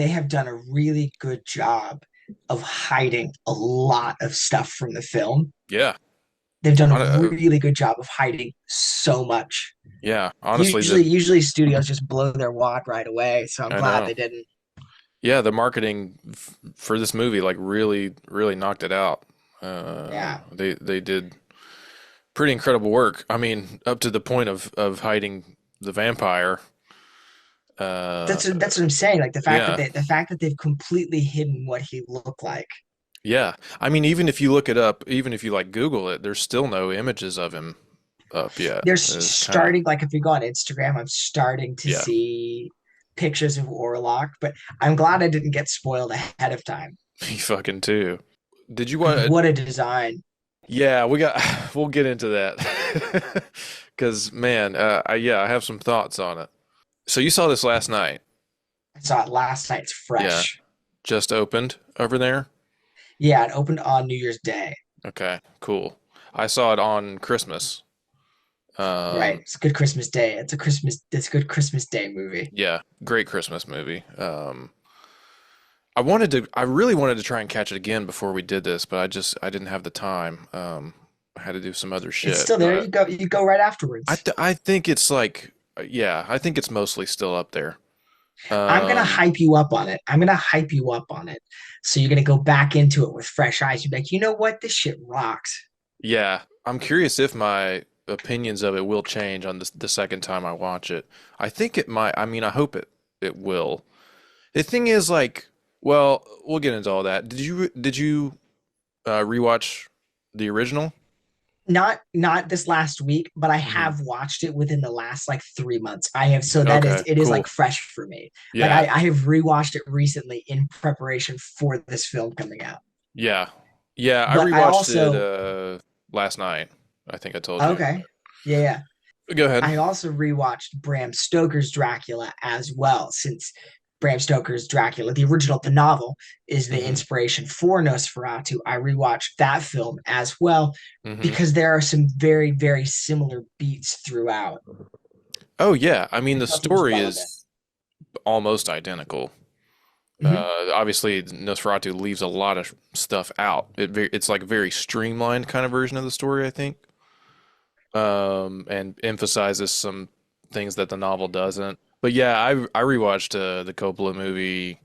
they have done a really good job of hiding a lot of stuff from the film. Yeah. They've done a Uh, really good job of hiding so much. yeah. Honestly, Usually studios just blow their wad right away, so I'm I glad know. they didn't. Yeah, the marketing for this movie like really, really knocked it out. Yeah. They did pretty incredible work. I mean, up to the point of hiding the vampire. Uh, That's what I'm saying. Like yeah, the fact that they've completely hidden what he looked like. yeah. I mean, even if you look it up, even if you like Google it, there's still no images of him up yet. They're It's kind of starting, like, if you go on Instagram, I'm starting to yeah. see pictures of Orlok, but I'm glad I didn't get spoiled ahead of time Me fucking too. Did you because want? what a design. Yeah, we'll get into that because man, I have some thoughts on it. So you saw this last night? I saw it last night. It's Yeah, fresh. just opened over there. Yeah, it opened on New Year's Day. Okay, cool. I saw it on Christmas. Right. Um, It's a good Christmas Day. It's a good Christmas Day movie. yeah, great Christmas movie. I really wanted to try and catch it again before we did this, but I didn't have the time. I had to do some other It's shit, still there. but You go right afterwards. I think it's like, yeah, I think it's mostly still up there. I'm gonna Um, hype you up on it. I'm gonna hype you up on it. So you're gonna go back into it with fresh eyes. You're like, you know what? This shit rocks. yeah, I'm curious if my opinions of it will change on the second time I watch it. I think it might. I mean, I hope it will. The thing is, like, well, we'll get into all that. Did you rewatch the original? Not this last week, but I Hmm. have watched it within the last like 3 months. I have, so that is Okay, it is like cool. fresh for me. Like Yeah, I have rewatched it recently in preparation for this film coming out. yeah, yeah. I But I rewatched it also last night. I think I told you. okay, yeah, yeah. Go ahead. I also rewatched Bram Stoker's Dracula as well, since Bram Stoker's Dracula, the original, the novel, is the Hmm. inspiration for Nosferatu. I rewatched that film as well Hmm. because there are some very, very similar beats throughout. Oh yeah. I mean, I the felt it was story relevant. is almost identical. Hmm. Obviously, Nosferatu leaves a lot of stuff out. It's like a very streamlined kind of version of the story, I think, and emphasizes some things that the novel doesn't. But yeah, I rewatched the Coppola movie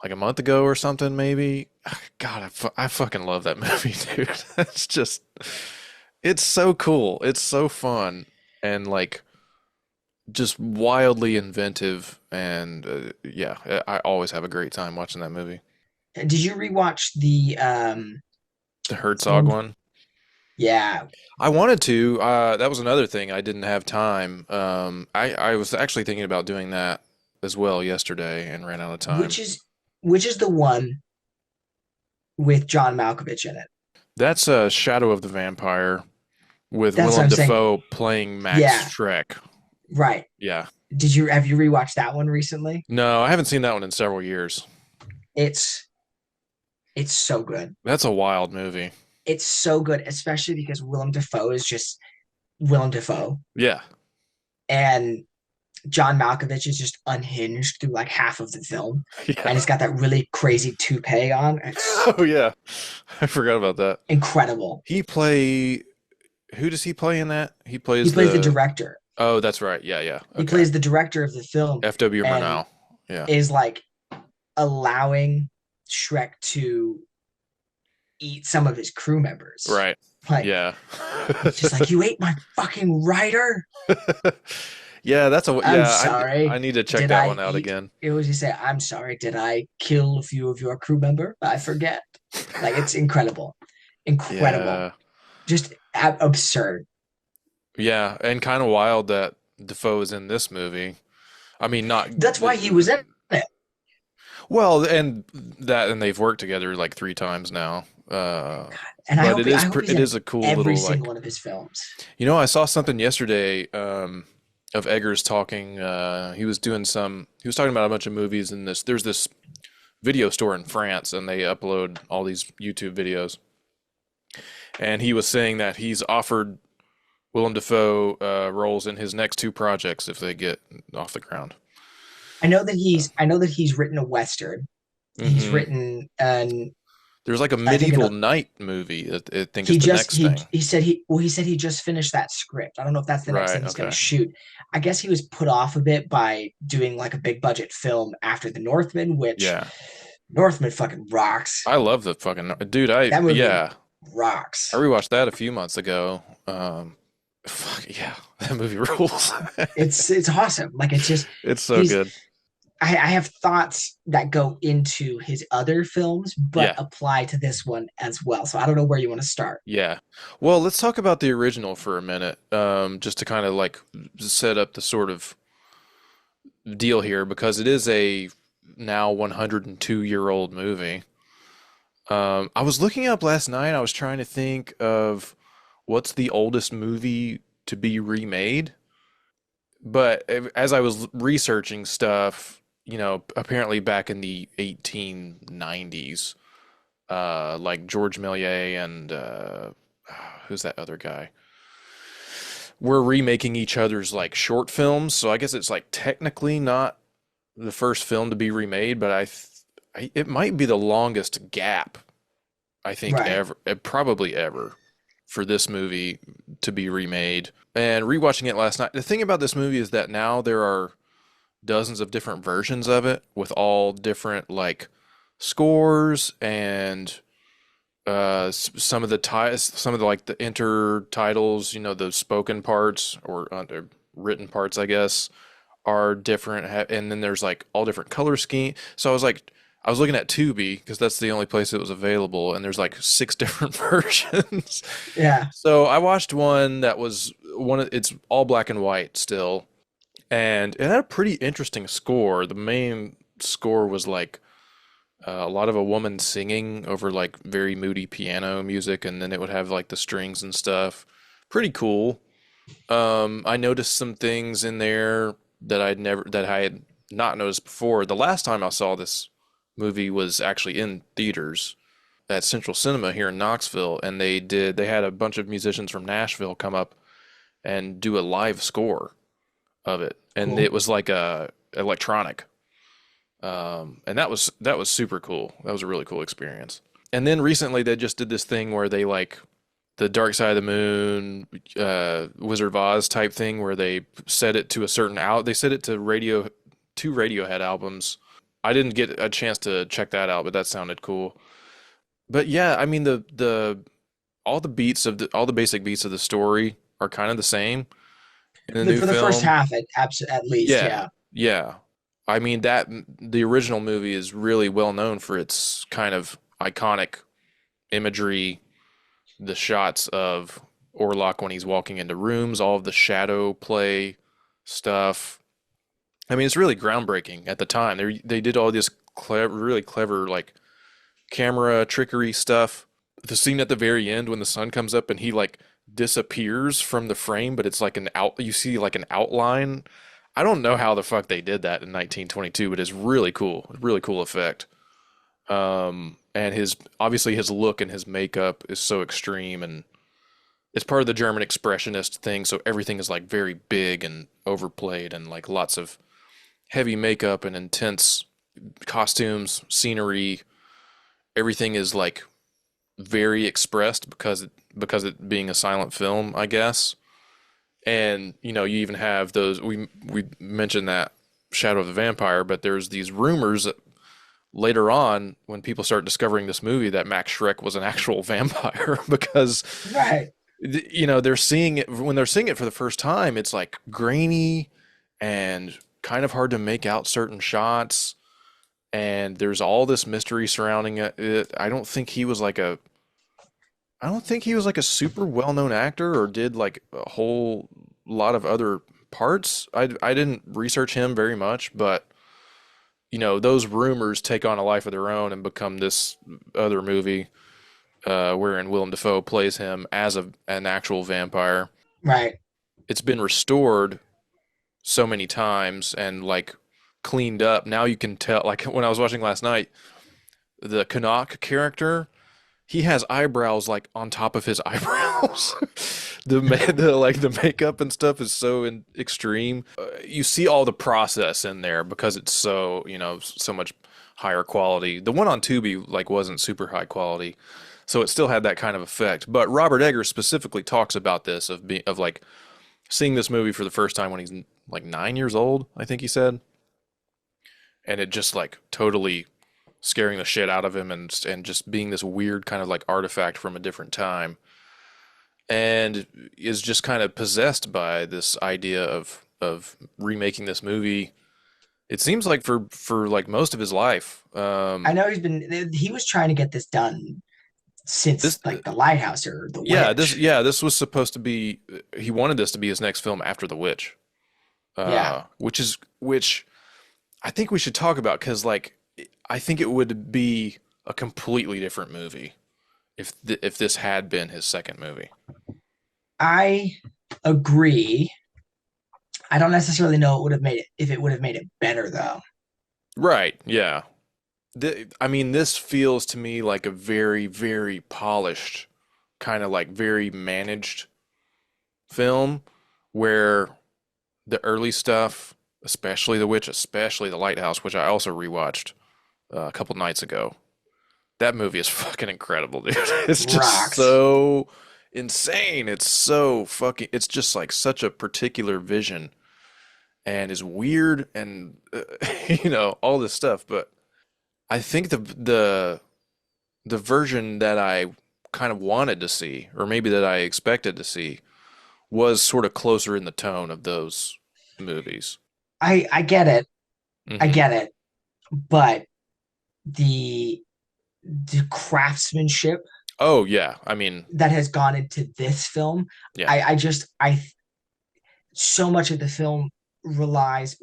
like a month ago or something, maybe. God, I fucking love that movie, dude. It's just, it's so cool. It's so fun and like just wildly inventive. And yeah, I always have a great time watching that movie. Did you rewatch the The Herzog one? one. Yeah, I wanted to. That was another thing. I didn't have time. I was actually thinking about doing that as well yesterday and ran out of time. which is which is the one with John Malkovich in it? That's Shadow of the Vampire with That's what Willem I'm saying. Dafoe playing Max Yeah, Schreck. right. Yeah. Did you have you rewatched that one recently? No, I haven't seen that one in several years. It's it's so good. That's a wild movie. It's so good, especially because Willem Dafoe is just Willem Dafoe, Yeah. and John Malkovich is just unhinged through like half of the film, and Yeah. he's got that really crazy toupee on. It's Oh yeah. I forgot about that. incredible. He play who does he play in that? He He plays plays the the director. Oh, that's right. Yeah, yeah. He Okay. plays the director of the film, F.W. and Murnau. Yeah. is like allowing Shrek to eat some of his crew members. Right. Like, Yeah. he's just like, you ate my fucking writer. Yeah, that's a I'm yeah, I sorry. need to check Did that I one out eat? again. It was, you say, I'm sorry. Did I kill a few of your crew member? I forget. Like, it's incredible. Incredible. Yeah. Just absurd. Yeah, and kind of wild that Defoe is in this movie. I mean, not That's why he was in it. well, and they've worked together like three times now. And But I hope he's it in is a cool every little single like one of his films. I saw something yesterday of Eggers talking. He was talking about a bunch of movies in this. There's this video store in France, and they upload all these YouTube videos. And he was saying that he's offered Willem Dafoe roles in his next two projects if they get off the ground. I know that he's written a western. He's Hmm. written an There's like a I think medieval knight movie that I think is he the just next thing. he said he said he just finished that script. I don't know if that's the next Right. thing he's going to Okay. shoot. I guess he was put off a bit by doing like a big budget film after The Northman, which Yeah. Northman fucking rocks. I love the fucking dude. That movie Yeah. I rocks. rewatched that a few months ago. Fuck yeah, that movie rules. It's awesome. Like it's just It's so he's good. I have thoughts that go into his other films, but Yeah. apply to this one as well. So I don't know where you want to start. Yeah. Well, let's talk about the original for a minute, just to kind of like set up the sort of deal here because it is a now 102-year-old movie. I was looking up last night. I was trying to think of what's the oldest movie to be remade. But as I was researching stuff, apparently back in the 1890s, like George Méliès and who's that other guy? We're remaking each other's like short films, so I guess it's like technically not the first film to be remade, but it might be the longest gap I think Right. ever, probably ever, for this movie to be remade. And rewatching it last night, the thing about this movie is that now there are dozens of different versions of it with all different like scores and some of the like the intertitles, the spoken parts or the written parts, I guess, are different. And then there's like all different color scheme. So I was looking at Tubi because that's the only place it was available, and there's like six different versions. Yeah. So I watched one that was it's all black and white still, and it had a pretty interesting score. The main score was like a lot of a woman singing over like very moody piano music, and then it would have like the strings and stuff. Pretty cool. I noticed some things in there that I had not noticed before. The last time I saw this movie was actually in theaters at Central Cinema here in Knoxville, and they had a bunch of musicians from Nashville come up and do a live score of it, and it Cool. was like a electronic, and that was super cool. That was a really cool experience. And then recently they just did this thing where they like the Dark Side of the Moon, Wizard of Oz type thing, where they set it to a certain out. They set it to two Radiohead albums. I didn't get a chance to check that out, but that sounded cool. But yeah, I mean the all the basic beats of the story are kind of the same in the new For the first film. half, at least, Yeah, yeah. yeah. I mean that the original movie is really well known for its kind of iconic imagery, the shots of Orlok when he's walking into rooms, all of the shadow play stuff. I mean, it's really groundbreaking at the time. They did all this really clever like camera trickery stuff. The scene at the very end when the sun comes up and he like disappears from the frame, but it's like you see like an outline. I don't know how the fuck they did that in 1922, but it's really cool. Really cool effect. And obviously his look and his makeup is so extreme, and it's part of the German expressionist thing, so everything is like very big and overplayed and like lots of heavy makeup and intense costumes, scenery. Everything is like very expressed because it being a silent film, I guess. And you even have those we mentioned that Shadow of the Vampire, but there's these rumors that later on when people start discovering this movie that Max Schreck was an actual vampire because Right. they're seeing it when they're seeing it for the first time. It's like grainy and kind of hard to make out certain shots, and there's all this mystery surrounding it. I don't think he was like a super well-known actor or did like a whole lot of other parts. I didn't research him very much, but those rumors take on a life of their own and become this other movie, wherein Willem Dafoe plays him as an actual vampire. Right. It's been restored so many times and like cleaned up. Now you can tell, like when I was watching last night, the Canuck character, he has eyebrows like on top of his eyebrows. The makeup and stuff is so extreme. You see all the process in there because it's so, so much higher quality. The one on Tubi like wasn't super high quality, so it still had that kind of effect. But Robert Eggers specifically talks about this of like seeing this movie for the first time when he's like 9 years old, I think he said, and it just like totally scaring the shit out of him and just being this weird kind of like artifact from a different time, and is just kind of possessed by this idea of remaking this movie. It seems like for like most of his life. I know he was trying to get this done since This like The Lighthouse or The this Witch. this was supposed to be. He wanted this to be his next film after The Witch, Yeah. which I think we should talk about because like I think it would be a completely different movie if this had been his second movie. I agree. I don't necessarily know it would have made it if it would have made it better though. Right. Yeah. I mean, this feels to me like a very, very polished, kind of like very managed film where the early stuff, especially The Witch, especially The Lighthouse, which I also rewatched a couple nights ago. That movie is fucking incredible, dude. It's just Rocks. so insane. It's so fucking, it's just like such a particular vision and is weird and, all this stuff. But I think the version that I kind of wanted to see, or maybe that I expected to see, was sort of closer in the tone of those movies. I get it. I Hmm. get it. But the craftsmanship Oh yeah, I mean, that has gone into this film, yeah. I so much of the film relies.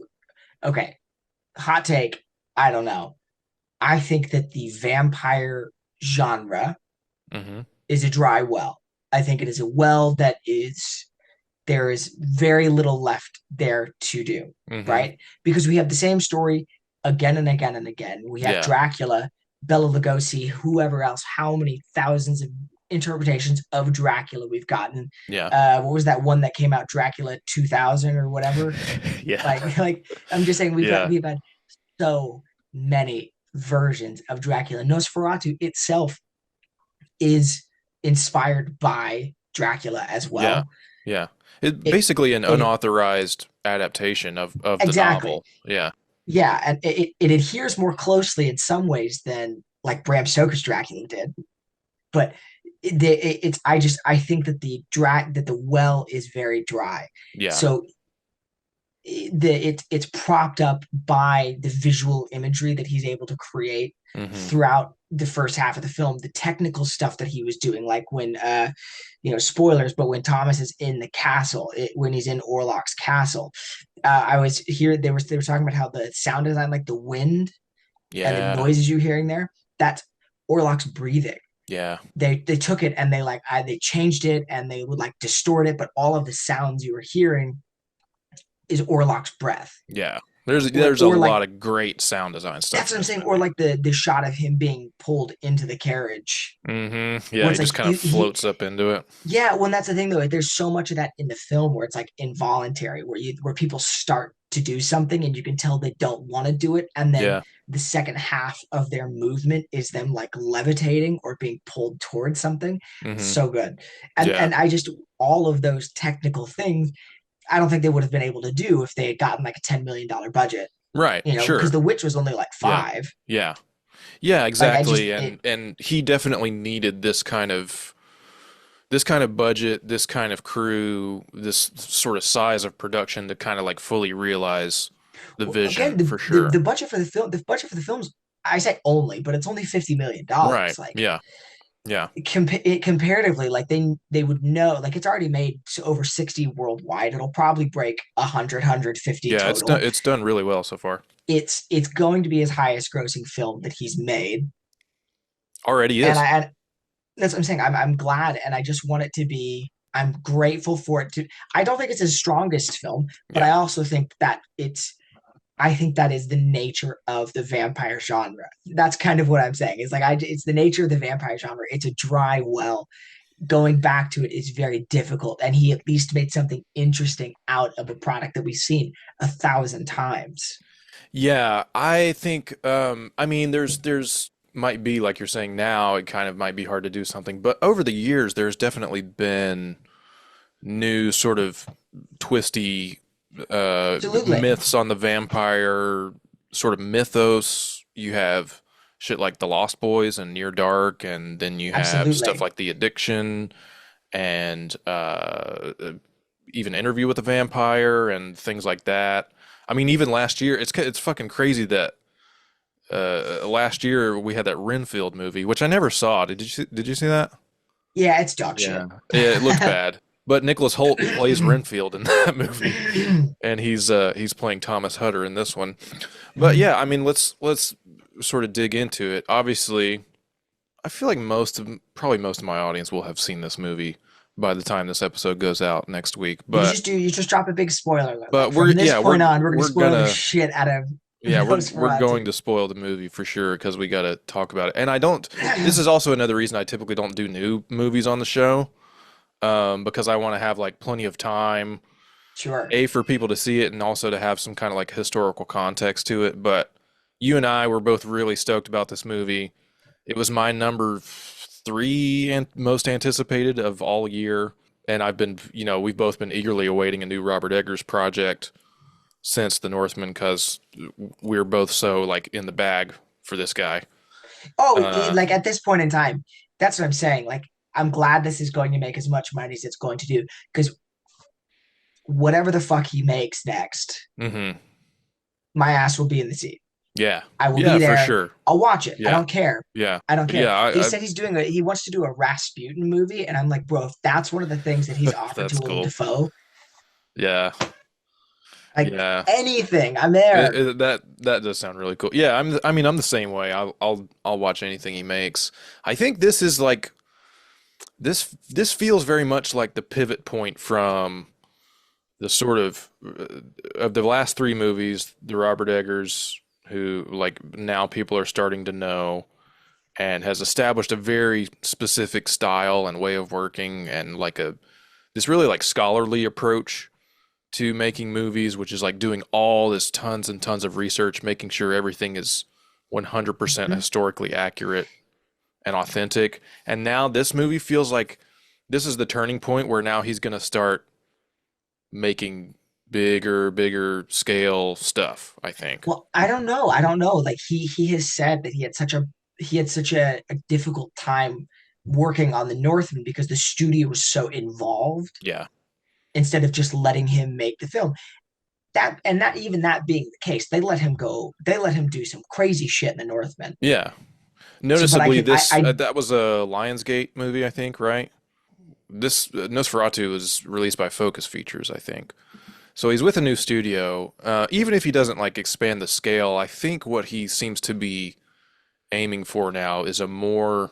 Okay, hot take. I don't know. I think that the vampire genre Hmm. is a dry well. I think it is a well that is there is very little left there to do, Hmm. right? Because we have the same story again and again and again. We have Yeah. Dracula, Bela Lugosi, whoever else, how many thousands of interpretations of Dracula we've gotten. Yeah. What was that one that came out, Dracula 2000 or whatever? Yeah. Like I'm just saying Yeah. we've had so many versions of Dracula. Nosferatu itself is inspired by Dracula as Yeah. well. Yeah. It It basically an it unauthorized adaptation of the exactly. novel. Yeah. Yeah, and it adheres more closely in some ways than like Bram Stoker's Dracula did. But it's I think that the well is very dry. Yeah. So it's propped up by the visual imagery that he's able to create Hmm. throughout the first half of the film, the technical stuff that he was doing, like when spoilers, but when Thomas is in the castle, when he's in Orlok's castle, I was here. They were talking about how the sound design, like the wind and the Yeah. noises you're hearing there, that's Orlok's breathing. Yeah. They took it and they changed it and they would like distort it, but all of the sounds you were hearing is Orlok's breath, Yeah. There's a or lot like of great sound design stuff that's in what I'm this saying, or movie. like the shot of him being pulled into the carriage, Yeah, where he it's just like kind of floats up into it. yeah, well, that's the thing though. Like, there's so much of that in the film where it's like involuntary, where people start to do something and you can tell they don't want to do it, and then Yeah. the second half of their movement is them like levitating or being pulled towards something. It's Hmm. so good, and Yeah. I just all of those technical things, I don't think they would have been able to do if they had gotten like a $10 million budget, Right. because Sure. The Witch was only like Yeah. five. Yeah. Yeah, Like I just exactly. it And he definitely needed this kind of budget, this kind of crew, this sort of size of production to kind of like fully realize the again vision for sure. the budget for the budget for the films. I say only, but it's only $50 million. Right. Like Yeah. Yeah. comparatively, like they would know, like it's already made over 60 worldwide. It'll probably break 150 Yeah, it's done total. it's done really well so far. It's going to be his highest grossing film that he's made, Already and is. that's what I'm saying. I'm glad, and I just want it to be. I'm grateful for it to. I don't think it's his strongest film, but Yeah. I also think that it's I think that is the nature of the vampire genre. That's kind of what I'm saying. It's like it's the nature of the vampire genre. It's a dry well. Going back to it is very difficult, and he at least made something interesting out of a product that we've seen 1,000 times. Yeah, I think I mean there's might be like you're saying now it kind of might be hard to do something, but over the years there's definitely been new sort of twisty Absolutely, myths on the vampire sort of mythos. You have shit like The Lost Boys and Near Dark, and then you have stuff absolutely. like The Addiction and even Interview with a Vampire and things like that. I mean, even last year, it's fucking crazy that last year we had that Renfield movie, which I never saw. Did you see that? Yeah, it's dog shit. Yeah, it looked bad. But Nicholas Holt plays Renfield in that movie, and he's playing Thomas Hutter in this one. But yeah, I mean, let's sort of dig into it. Obviously, I feel like probably most of my audience will have seen this movie by the time this episode goes out next week. You just drop a big spoiler alert. Like But from this point on, we're gonna we're spoil the gonna shit out of we're going Nosferatu. to spoil the movie for sure because we got to talk about it. And I don't. This is also another reason I typically don't do new movies on the show, because I want to have like plenty of time, Sure. A, for people to see it and also to have some kind of like historical context to it. But you and I were both really stoked about this movie. It was my number three and most anticipated of all year. And we've both been eagerly awaiting a new Robert Eggers project since The Northman because we're both so like in the bag for this guy. Uh, Like at this point in time, that's what I'm saying. Like, I'm glad this is going to make as much money as it's going to do because whatever the fuck he makes next, hmm my ass will be in the seat. Yeah. I will Yeah, be for there. sure. I'll watch it. I Yeah. don't care. Yeah. I don't care. Yeah. He said he wants to do a Rasputin movie, and I'm like, bro, if that's one of the things that he's offered to That's Willem cool. Dafoe, Yeah. like Yeah. anything, I'm there. That does sound really cool. Yeah, I mean I'm the same way. I'll watch anything he makes. I think this is like this feels very much like the pivot point from the sort of the last three movies, the Robert Eggers who like now people are starting to know and has established a very specific style and way of working and like a this really like scholarly approach to making movies, which is like doing all this tons and tons of research, making sure everything is 100% Mhm. historically accurate and authentic. And now this movie feels like this is the turning point where now he's going to start making bigger scale stuff, I think. Well, I don't know. I don't know. Like he has said that he had such a difficult time working on the Northman because the studio was so involved Yeah. instead of just letting him make the film. That even that being the case, they let him go. They let him do some crazy shit in the Northman. Yeah. So, but Noticeably, this I that was a Lionsgate movie, I think, right? This Nosferatu was released by Focus Features, I think. So he's with a new studio. Even if he doesn't like expand the scale, I think what he seems to be aiming for now is a more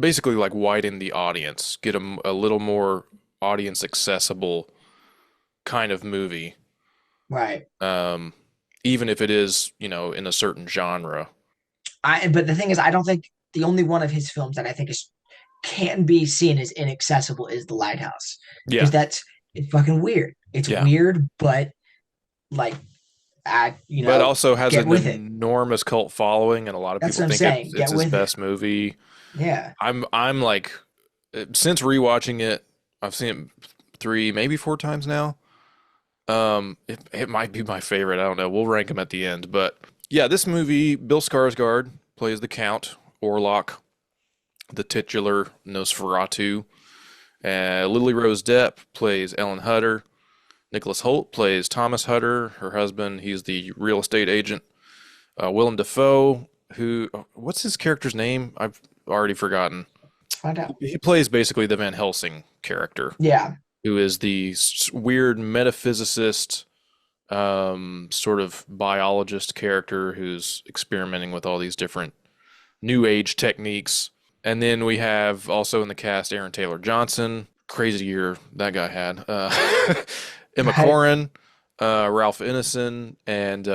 basically like widen the audience, get a little more audience accessible kind of movie. right. Um, Even if it is, in a certain genre. But the thing is, I don't think the only one of his films that I think is can be seen as inaccessible is The Lighthouse Yeah, because it's fucking weird. It's yeah. weird, but like But also has get an with it. enormous cult following, and a lot of That's people what I'm think saying. it's Get his with it. best movie. Yeah. I'm like, since rewatching it, I've seen it three, maybe four times now. It might be my favorite. I don't know. We'll rank them at the end, but yeah, this movie, Bill Skarsgård plays the Count Orlok, the titular Nosferatu. Lily Rose Depp plays Ellen Hutter. Nicholas Holt plays Thomas Hutter, her husband. He's the real estate agent. Willem Dafoe, what's his character's name? I've already forgotten. Let's find out. He plays basically the Van Helsing character, Yeah. who is the weird metaphysicist, sort of biologist character who's experimenting with all these different new age techniques. And then we have also in the cast Aaron Taylor Johnson. Crazy year that guy had. Emma Right. Corrin, Ralph Ineson and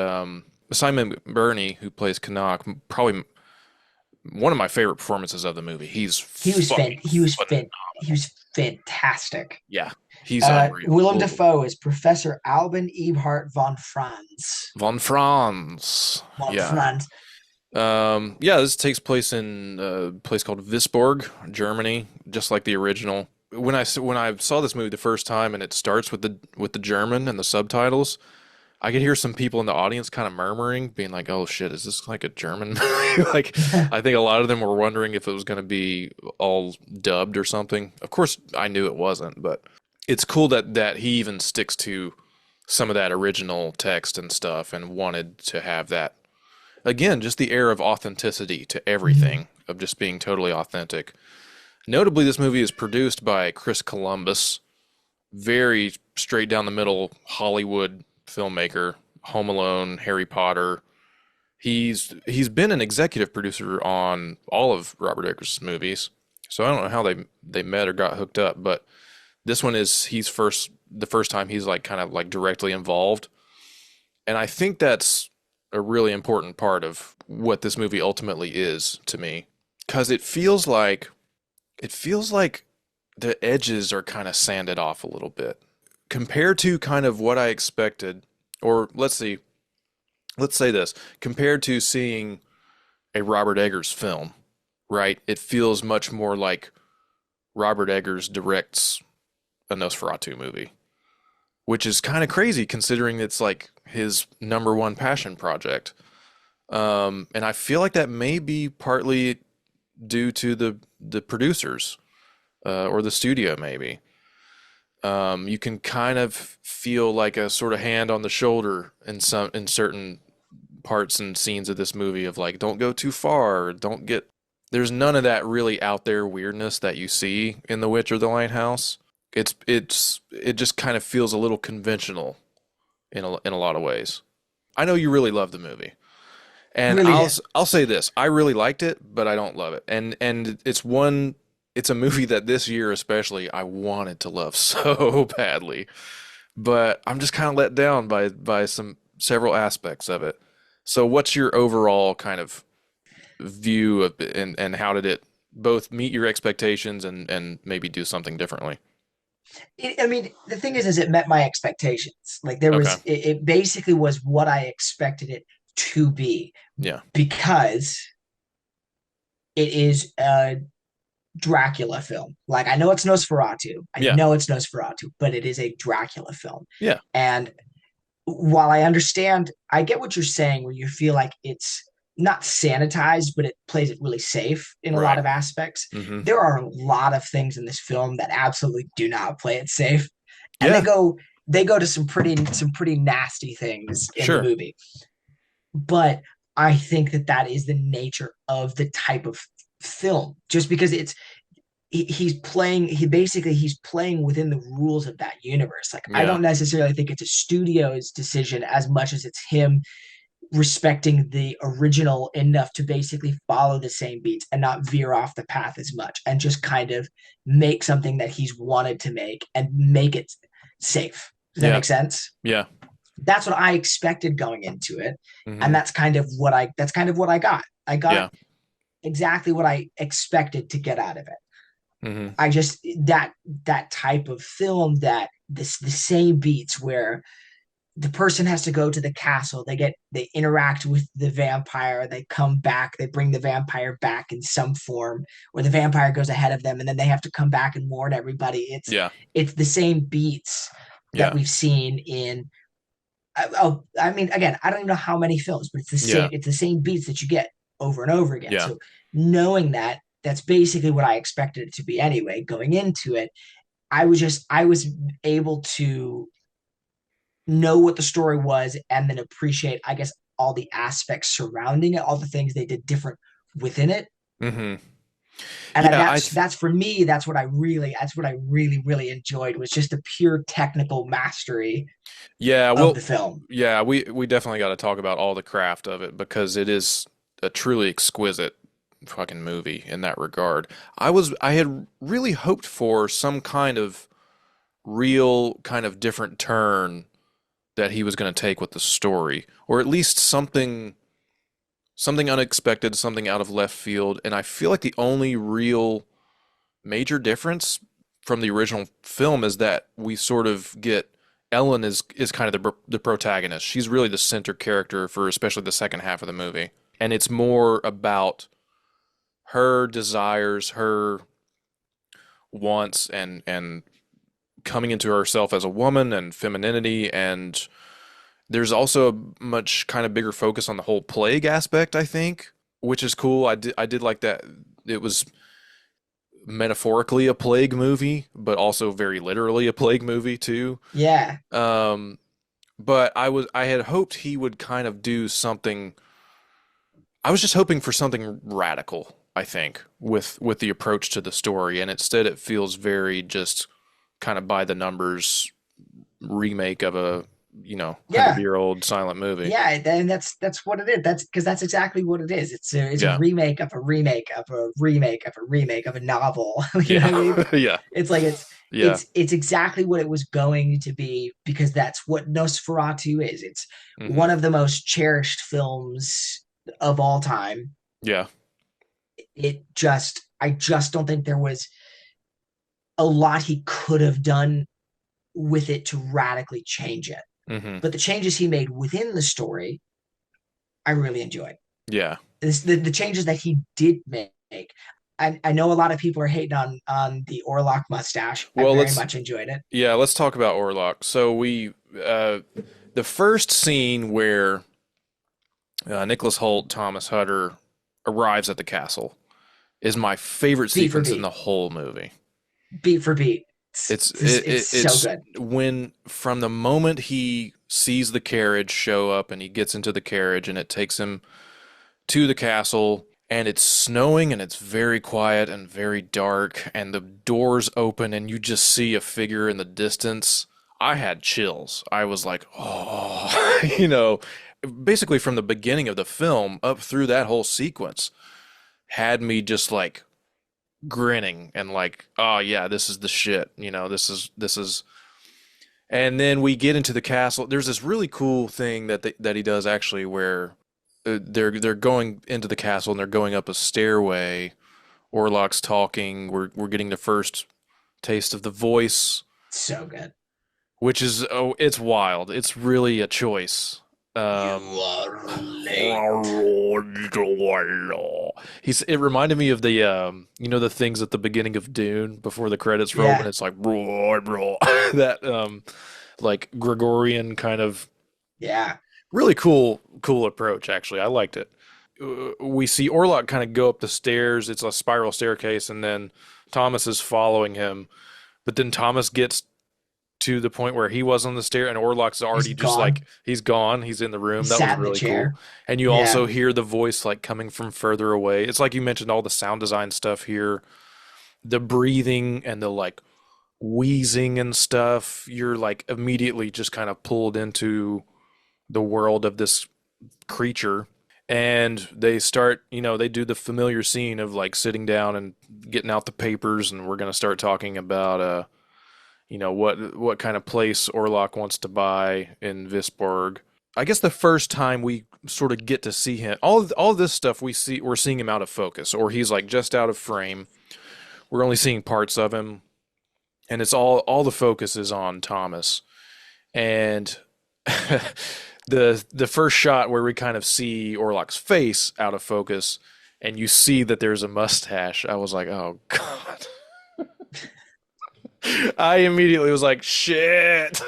Simon McBurney, who plays Canuck, probably one of my favorite performances of the movie. He's He was fan, fucking he was fan, he phenomenal. was fantastic. Yeah, he's unreal. Willem Oh, Dafoe is Professor Alban Eberhard von Franz. Von Franz. Von Yeah. Franz. Yeah, this takes place in a place called Visborg, Germany, just like the original. When I saw this movie the first time and it starts with the German and the subtitles, I could hear some people in the audience kind of murmuring, being like, "Oh shit, is this like a German movie?" Like, I think a lot of them were wondering if it was going to be all dubbed or something. Of course, I knew it wasn't, but it's cool that he even sticks to some of that original text and stuff and wanted to have that again, just the air of authenticity to everything, of just being totally authentic. Notably, this movie is produced by Chris Columbus, very straight down the middle Hollywood filmmaker, Home Alone, Harry Potter. He's been an executive producer on all of Robert Eggers' movies. So I don't know how they met or got hooked up, but this one is he's first the first time he's like kind of like directly involved. And I think that's a really important part of what this movie ultimately is to me, because it feels like the edges are kind of sanded off a little bit compared to kind of what I expected. Or let's say this, compared to seeing a Robert Eggers film, right? It feels much more like Robert Eggers directs a Nosferatu movie, which is kind of crazy considering it's like his number one passion project. And I feel like that may be partly due to the producers or the studio, maybe. You can kind of feel like a sort of hand on the shoulder in certain parts and scenes of this movie of like, don't go too far, don't get. There's none of that really out there weirdness that you see in The Witch or The Lighthouse. It just kind of feels a little conventional in a lot of ways. I know you really love the movie, and Really did. I'll say this: I really liked it, but I don't love it. And it's a movie that this year especially I wanted to love so badly, but I'm just kind of let down by some several aspects of it. So, what's your overall kind of view of it, and how did it both meet your expectations and maybe do something differently? I mean, the thing is it met my expectations. Like there Okay. was, it basically was what I expected it to be Yeah. because it is a Dracula film. Like I know it's Nosferatu, I Yeah. know it's Nosferatu, but it is a Dracula film. Yeah. And while I understand, I get what you're saying, where you feel like it's not sanitized, but it plays it really safe in a lot Right. of aspects. Mm-hmm. There are a lot of things in this film that absolutely do not play it safe, and Yeah. they go to some pretty nasty things in the Sure. movie. But I think that that is the nature of the type of film, just because he's playing within the rules of that universe. Like I Yeah. don't necessarily think it's a studio's decision as much as it's him respecting the original enough to basically follow the same beats and not veer off the path as much and just kind of make something that he's wanted to make and make it safe. Does that Yeah. make sense? Yeah. That's what I expected going into it. And Mm-hmm. that's kind of what I got. I got Yeah. exactly what I expected to get out of it. Mm-hmm. I just that type of film, that the same beats where the person has to go to the castle, they interact with the vampire, they come back, they bring the vampire back in some form, or the vampire goes ahead of them and then they have to come back and warn everybody. Yeah. It's the same beats that Yeah. we've seen in I mean, again, I don't even know how many films, but Yeah. it's the same beats that you get over and over again. Yeah. So knowing that, that's basically what I expected it to be anyway. Going into it, I was able to know what the story was and then appreciate, I guess, all the aspects surrounding it, all the things they did different within it. Mm-hmm. And Yeah. that's for me, that's what I really enjoyed, was just the pure technical mastery Yeah. of Well. the film. Yeah. We definitely got to talk about all the craft of it because it is a truly exquisite fucking movie in that regard. I had really hoped for some kind of real kind of different turn that he was going to take with the story, or at least something unexpected, something out of left field. And I feel like the only real major difference from the original film is that we sort of get Ellen is kind of the protagonist. She's really the center character for especially the second half of the movie. And it's more about her desires, her wants and coming into herself as a woman and femininity, and there's also a much kind of bigger focus on the whole plague aspect, I think, which is cool. I did like that it was metaphorically a plague movie, but also very literally a plague movie too. Yeah. Um, but I had hoped he would kind of do something. I was just hoping for something radical, I think, with the approach to the story, and instead it feels very just kind of by the numbers remake of a, you know, Yeah. 100-year-old silent movie. Yeah, and that's what it is. That's because that's exactly what it is. It's a Yeah. remake of a remake of a remake of a remake of a novel. You know what I mean? Yeah. Yeah. It's like Yeah. it's exactly what it was going to be because that's what Nosferatu is. It's Hmm. one of the most cherished films of all time. Yeah. I just don't think there was a lot he could have done with it to radically change it. Hmm. But the changes he made within the story, I really enjoyed. Yeah. The changes that he did make. I know a lot of people are hating on the Orlok mustache. I Well, very much enjoyed it. let's talk about Orlok. So the first scene where Nicholas Hoult, Thomas Hutter arrives at the castle is my favorite Beat for sequence in beat, the whole movie. beat for beat. It's so It's good. when from the moment he sees the carriage show up and he gets into the carriage and it takes him to the castle and it's snowing and it's very quiet and very dark and the doors open and you just see a figure in the distance. I had chills. I was like, oh, you know, basically from the beginning of the film up through that whole sequence had me just like grinning and like, oh yeah, this is the shit. You know, this is. And then we get into the castle. There's this really cool thing that he does actually, where they're going into the castle and they're going up a stairway. Orlok's talking. We're getting the first taste of the voice, So good. which is it's wild. It's really a choice. You Um, are late. it reminded me of the you know the things at the beginning of Dune before the credits roll and Yeah, it's like that like Gregorian kind of yeah. really cool approach actually. I liked it. We see Orlok kind of go up the stairs. It's a spiral staircase and then Thomas is following him. But then Thomas gets to the point where he was on the stair and Orlok's He's already just like gone. he's gone. He's in the He room. That was sat in the really cool. chair. And you Yeah, also hear the voice like coming from further away. It's like you mentioned all the sound design stuff here, the breathing and the like wheezing and stuff. You're like immediately just kind of pulled into the world of this creature. And they start, you know, they do the familiar scene of like sitting down and getting out the papers, and we're going to start talking about you know what kind of place Orlok wants to buy in Visborg. I guess the first time we sort of get to see him, all of this stuff we're seeing him out of focus, or he's like just out of frame. We're only seeing parts of him, and it's all the focus is on Thomas. And the first shot where we kind of see Orlok's face out of focus, and you see that there's a mustache. I was like, oh god. I immediately was like, shit.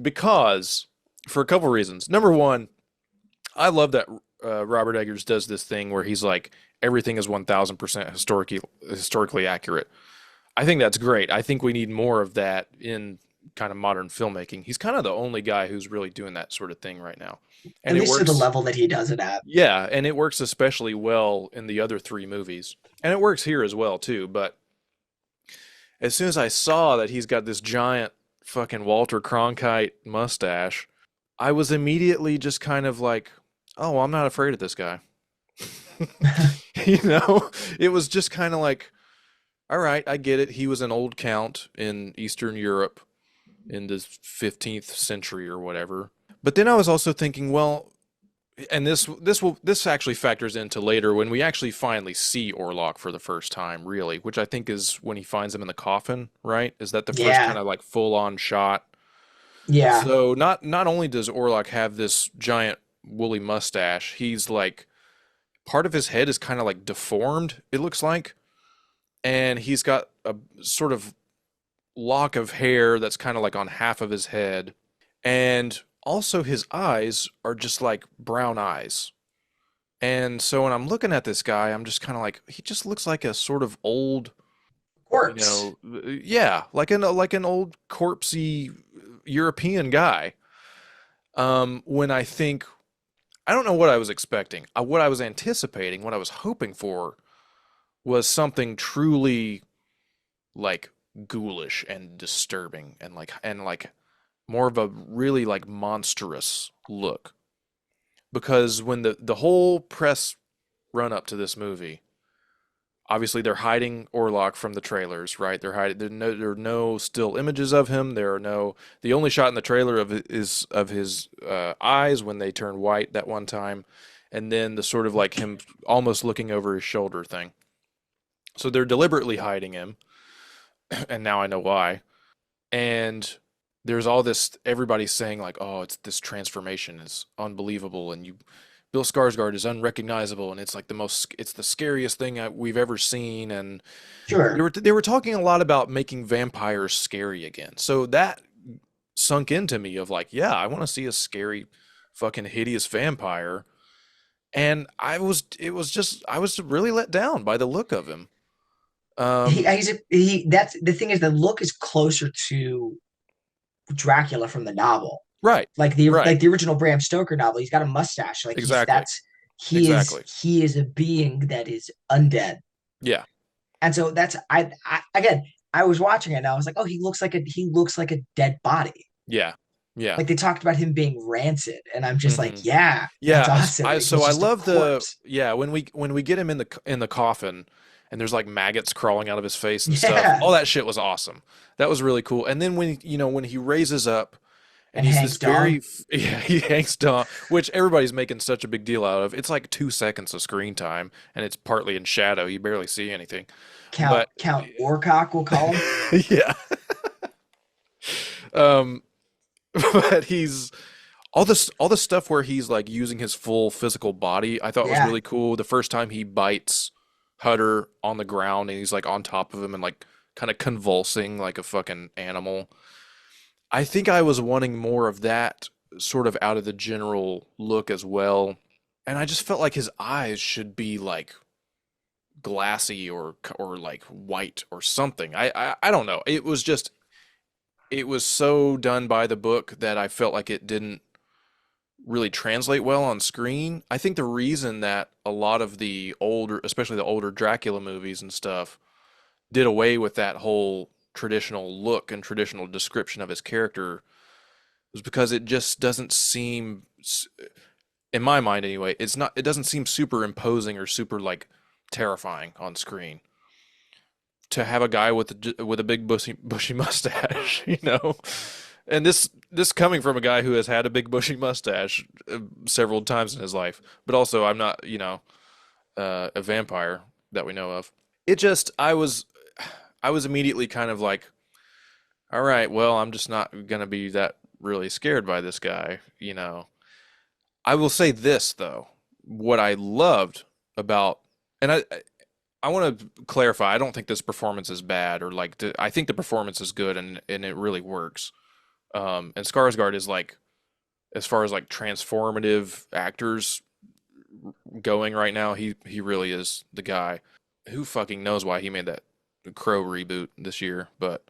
Because, for a couple reasons. Number one, I love that Robert Eggers does this thing where he's like, everything is 1000% historically accurate. I think that's great. I think we need more of that in kind of modern filmmaking. He's kind of the only guy who's really doing that sort of thing right now. at And it least to the works, level that he does it at. yeah, and it works especially well in the other three movies. And it works here as well, too. But as soon as I saw that he's got this giant fucking Walter Cronkite mustache, I was immediately just kind of like, oh, well, I'm not afraid of this guy. You know, it was just kind of like, all right, I get it. He was an old count in Eastern Europe. in the 15th century or whatever. But then I was also thinking, well, and this actually factors into later when we actually finally see Orlok for the first time, really, which I think is when he finds him in the coffin, right? Is that the first kind Yeah, of like full on shot? yeah. So not only does Orlok have this giant woolly mustache, he's like part of his head is kind of like deformed, it looks like, and he's got a sort of lock of hair that's kind of like on half of his head, and also his eyes are just like brown eyes. And so when I'm looking at this guy, I'm just kind of like, he just looks like a sort of old, Corpse. yeah, like an old corpsey European guy. When I think, I don't know what I was expecting. What I was anticipating, what I was hoping for, was something truly like ghoulish and disturbing, and like more of a really like monstrous look. Because when the whole press run up to this movie, obviously they're hiding Orlok from the trailers, right? They're hiding. There are no still images of him. There are no. The only shot in the trailer is of his eyes when they turn white that one time, and then the sort of like him almost looking over his shoulder thing. So they're deliberately hiding him, and now I know why. And there's all this. Everybody's saying like, "Oh, it's this transformation is unbelievable," and you Bill Skarsgård is unrecognizable, and it's like it's the scariest thing we've ever seen. And Sure. they were talking a lot about making vampires scary again. So that sunk into me of like, yeah, I want to see a scary, fucking hideous vampire. And I was really let down by the look of him. He, Um, he's a, he. That's the thing is the look is closer to Dracula from the novel, right, right, like the original Bram Stoker novel. He's got a mustache. Like exactly, exactly. he is a being that is undead. Yeah, And so that's I again I was watching it and I was like, oh, he looks like a dead body. yeah, yeah. Like they talked about him being rancid, and I'm just like, Hmm. yeah, Yeah, that's awesome. so He's I just a love the corpse. yeah when we get him in the coffin and there's like maggots crawling out of his face and stuff. Yeah, All that shit was awesome. That was really cool. And then when when he raises up and and he's this Hank's dong. very yeah he hangs down, which everybody's making such a big deal out of. It's like 2 seconds of screen time and it's partly in shadow. You barely see anything. But Count Orcock, we'll call him. yeah, um, but he's all the stuff where he's like using his full physical body, I thought was Yeah, really cool. The first time he bites Hutter on the ground and he's like on top of him and like kind of convulsing like a fucking animal. I think I was wanting more of that sort of out of the general look as well. And I just felt like his eyes should be like glassy or like white or something. I don't know. It was so done by the book that I felt like it didn't really translate well on screen. I think the reason that a lot of the older, especially the older Dracula movies and stuff, did away with that whole traditional look and traditional description of his character was because it just doesn't seem, in my mind anyway, it doesn't seem super imposing or super like terrifying on screen to have a guy with a big bushy mustache, you know. And this coming from a guy who has had a big bushy mustache several times in his life, but also I'm not, a vampire that we know of. It just I was immediately kind of like, all right, well, I'm just not gonna be that really scared by this guy, you know. I will say this though, what I loved about, and I want to clarify, I don't think this performance is bad or like I think the performance is good and it really works. And Skarsgård is like, as far as like transformative actors going right now, he really is the guy. Who fucking knows why he made that Crow reboot this year? But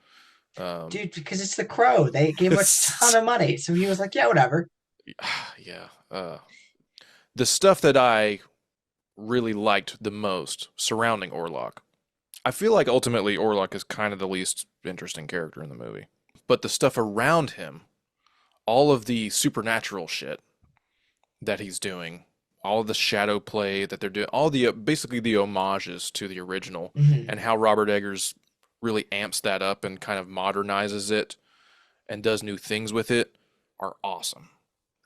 um, dude, because it's the Crow. They gave him a ton of money, so he was like, yeah, whatever. yeah, the stuff that I really liked the most surrounding Orlok. I feel like ultimately Orlok is kind of the least interesting character in the movie, but the stuff around him, all of the supernatural shit that he's doing, all of the shadow play that they're doing, all the basically the homages to the original, Hmm. and how Robert Eggers really amps that up and kind of modernizes it and does new things with it are awesome.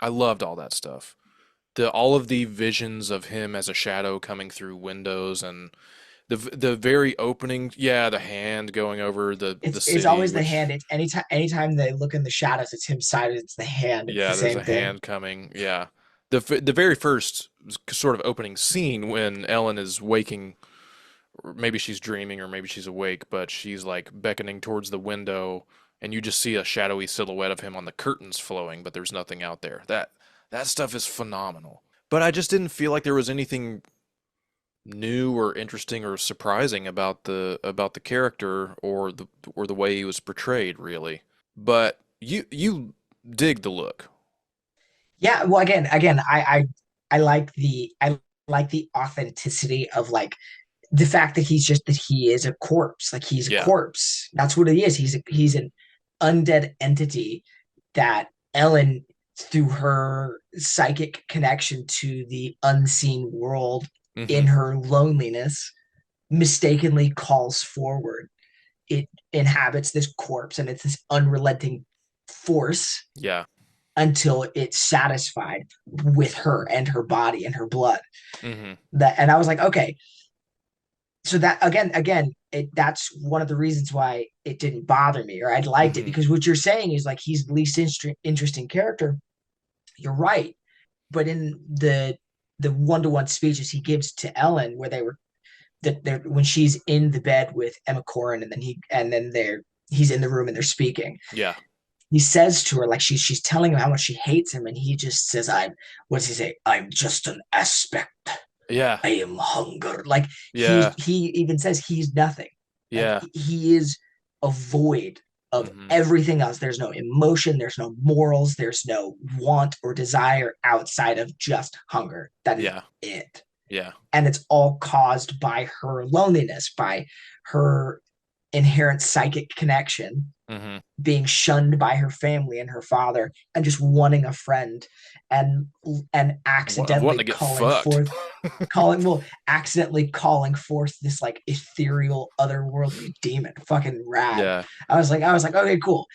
I loved all that stuff. All of the visions of him as a shadow coming through windows and the very opening, yeah, the hand going over the It's city, always the which hand. It's anytime they look in the shadows, it's him sided. It's the hand. It's the yeah, there's same a thing. hand coming. Yeah. The very first sort of opening scene when Ellen is waking, or maybe she's dreaming or maybe she's awake, but she's like beckoning towards the window and you just see a shadowy silhouette of him on the curtains flowing, but there's nothing out there. That stuff is phenomenal. But I just didn't feel like there was anything new or interesting or surprising about the character or the way he was portrayed really. But you dig the look. Yeah. Well, again, I like the authenticity of like the fact that he is a corpse. Like he's a Yeah. corpse. That's what he is. He's an undead entity that Ellen, through her psychic connection to the unseen world Mm-hmm. in her loneliness, mistakenly calls forward. It inhabits this corpse and it's this unrelenting force Yeah. until it's satisfied with her and her body and her blood. Mm-hmm. That and I was like, okay, so that that's one of the reasons why it didn't bother me or I liked it Mm-hmm. because what you're saying is like he's the least interesting character. You're right, but in the one-to-one speeches he gives to Ellen, where they were that they're when she's in the bed with Emma Corrin, and then he's in the room and they're speaking. Yeah. He says to her like she's telling him how much she hates him, and he just says, "I'm." What does he say? I'm just an aspect. Yeah. I am hunger. Like Yeah. he even says he's nothing. Like Yeah. he is a void of Mm-hmm. everything else. There's no emotion, there's no morals, there's no want or desire outside of just hunger. That is Yeah. it. Yeah. And it's all caused by her loneliness, by her inherent psychic connection, Mm-hmm. being shunned by her family and her father, and just wanting a friend, and Wanting to get fucked. accidentally calling forth this like ethereal otherworldly demon. Fucking rad. Yeah. I was like, okay, cool.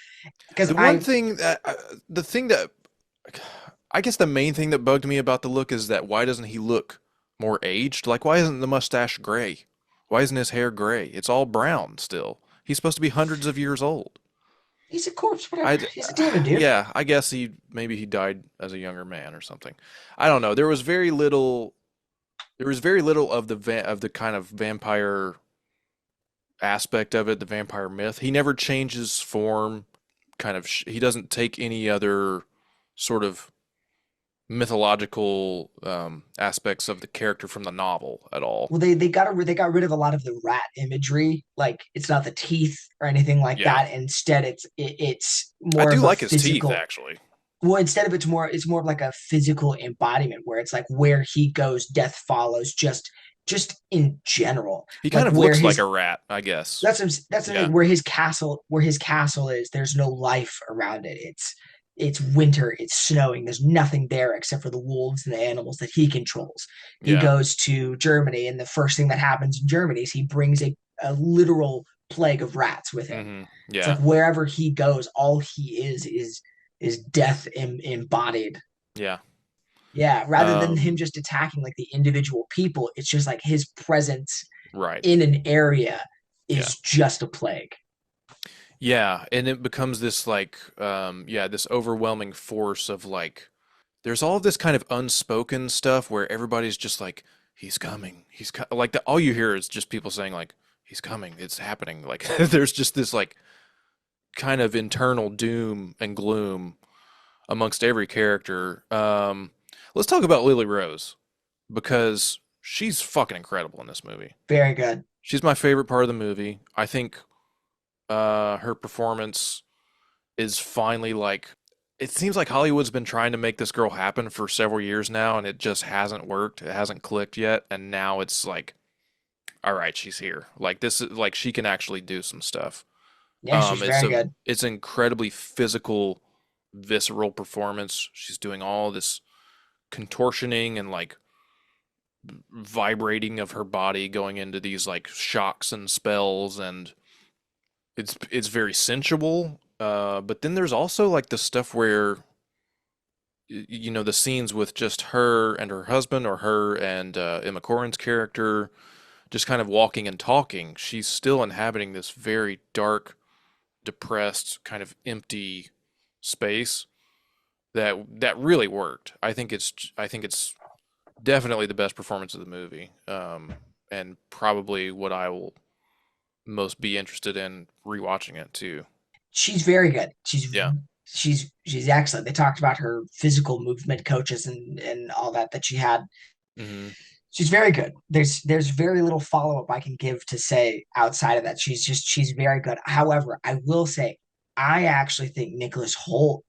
Because The one thing that the thing that I guess the main thing that bugged me about the look is that why doesn't he look more aged? Like why isn't the mustache gray? Why isn't his hair gray? It's all brown still. He's supposed to be hundreds of years old. he's a corpse, whatever. I He's a demon, dude. yeah, I guess he died as a younger man or something. I don't know. There was very little of the kind of vampire aspect of it, the vampire myth. He never changes form. He doesn't take any other sort of mythological aspects of the character from the novel at all. Well, they got rid of a lot of the rat imagery. Like it's not the teeth or anything like Yeah, that. Instead, it's I more do of a like his teeth physical. actually. Well, instead of it's more of like a physical embodiment where it's like where he goes, death follows. Just in general, He like kind of where looks like his a rat, I guess. that's Yeah, where his castle is. There's no life around it. It's winter. It's snowing. There's nothing there except for the wolves and the animals that he controls. He yeah, goes to Germany, and the first thing that happens in Germany is he brings a literal plague of rats with him. It's like yeah, wherever he goes, all he is death embodied. yeah. Yeah, rather than him Um, just attacking like the individual people, it's just like his presence right. in an area Yeah. is just a plague. Yeah, and it becomes this like this overwhelming force of like there's all this kind of unspoken stuff where everybody's just like he's coming. Like all you hear is just people saying like he's coming. It's happening. Like there's just this like kind of internal doom and gloom amongst every character. Let's talk about Lily Rose because she's fucking incredible in this movie. Very good. She's my favorite part of the movie. I think her performance is finally like it seems like Hollywood's been trying to make this girl happen for several years now and it just hasn't worked. It hasn't clicked yet and now it's like all right, she's here. Like this is like she can actually do some stuff. Yeah, she's very good. It's an incredibly physical visceral performance. She's doing all this contortioning and like vibrating of her body going into these like shocks and spells and it's very sensual. But then there's also like the stuff where you know the scenes with just her and her husband, or her and Emma Corrin's character, just kind of walking and talking. She's still inhabiting this very dark, depressed, kind of empty space that really worked. I think it's definitely the best performance of the movie, and probably what I will most be interested in rewatching it too. She's very good. Yeah. She's excellent. They talked about her physical movement coaches and all that she had. Hmm. She's very good. There's very little follow up I can give to say outside of that. She's very good. However, I will say I actually think Nicholas Hoult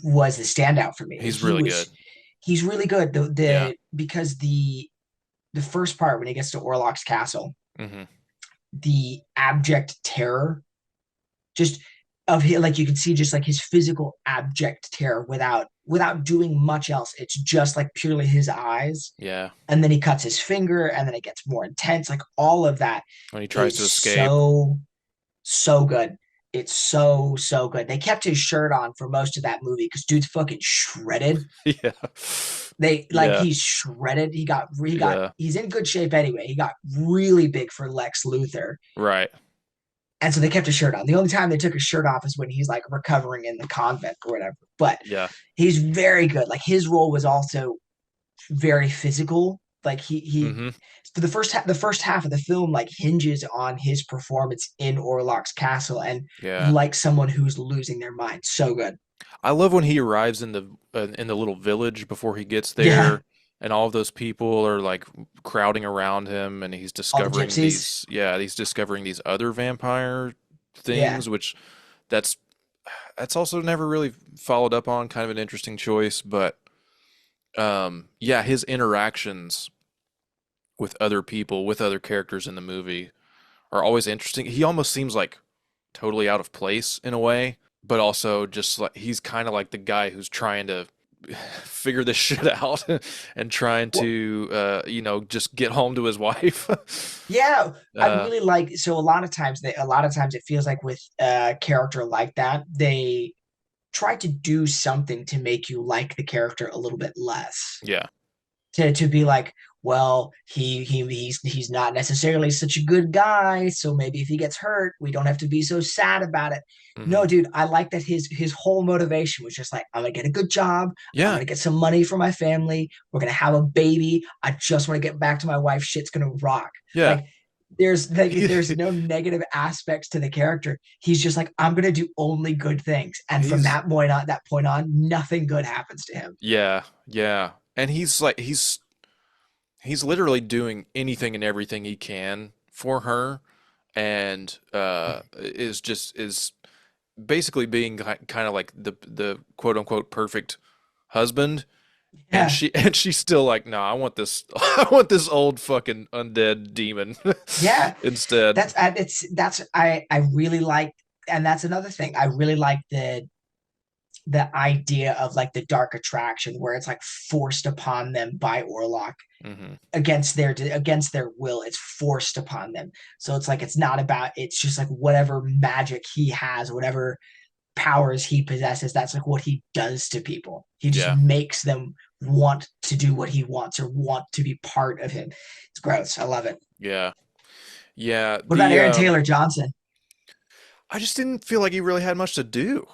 was the standout for me. He's really good. He's really good. Yeah. The because the first part when he gets to Orlok's castle, Hmm. the abject terror just of him, like you can see just like his physical abject terror without doing much else. It's just like purely his eyes. Yeah. And then he cuts his finger and then it gets more intense. Like all of that When he tries is to escape. so good. It's so good. They kept his shirt on for most of that movie because dude's fucking shredded. Yeah. They like Yeah. he's shredded. Yeah. He's in good shape anyway. He got really big for Lex Luthor. Right. And so they kept his shirt on. The only time they took his shirt off is when he's like recovering in the convent or whatever. But Yeah. he's very good. Like his role was also very physical. Like he Hmm. for the first half of the film like hinges on his performance in Orlok's castle and Yeah. like someone who's losing their mind. So good. I love when he arrives in the little village before he gets Yeah. there, and all of those people are like crowding around him, and he's All the discovering gypsies. he's discovering these other vampire Yeah. things, which that's that's also never really followed up on. Kind of an interesting choice, but yeah, his interactions with other people, with other characters in the movie, are always interesting. He almost seems like totally out of place in a way, but also just like he's kind of like the guy who's trying to figure this shit out and trying Well, to just get home to his wife. yeah, I uh really like so a lot of times it feels like with a character like that, they try to do something to make you like the character a little bit less. yeah. To be like, well, he's not necessarily such a good guy, so maybe if he gets hurt, we don't have to be so sad about it. Hmm. No, dude, I like that his whole motivation was just like, I'm gonna get a good job, I'm Yeah. gonna get some money for my family, we're gonna have a baby. I just want to get back to my wife. Shit's gonna rock. Yeah. Like there's no negative aspects to the character. He's just like, I'm gonna do only good things. And from he's that point on, nothing good happens to him. Yeah, yeah. And he's like he's literally doing anything and everything he can for her, and is basically being kind of like the quote unquote perfect husband. And Yeah. she's still like, no, I want this I want this old fucking undead demon Yeah, instead. that's I really like, and that's another thing I really like the idea of like the dark attraction where it's like forced upon them by Orlok Hmm. against their will. It's forced upon them, so it's like it's not about, it's just like whatever magic he has, whatever powers he possesses, that's like what he does to people. He just Yeah, makes them want to do what he wants or want to be part of him. It's gross. I love it. yeah, yeah. What about Aaron Taylor Johnson? I just didn't feel like he really had much to do.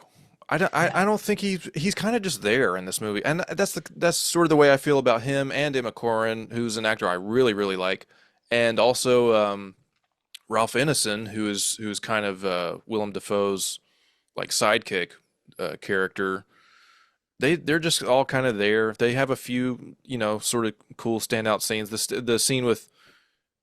Yeah. I don't think he's kind of just there in this movie, and that's sort of the way I feel about him and Emma Corrin, who's an actor I really really like, and also Ralph Ineson, who's kind of Willem Dafoe's like sidekick character. They're just all kind of there. They have a few sort of cool standout scenes. The scene with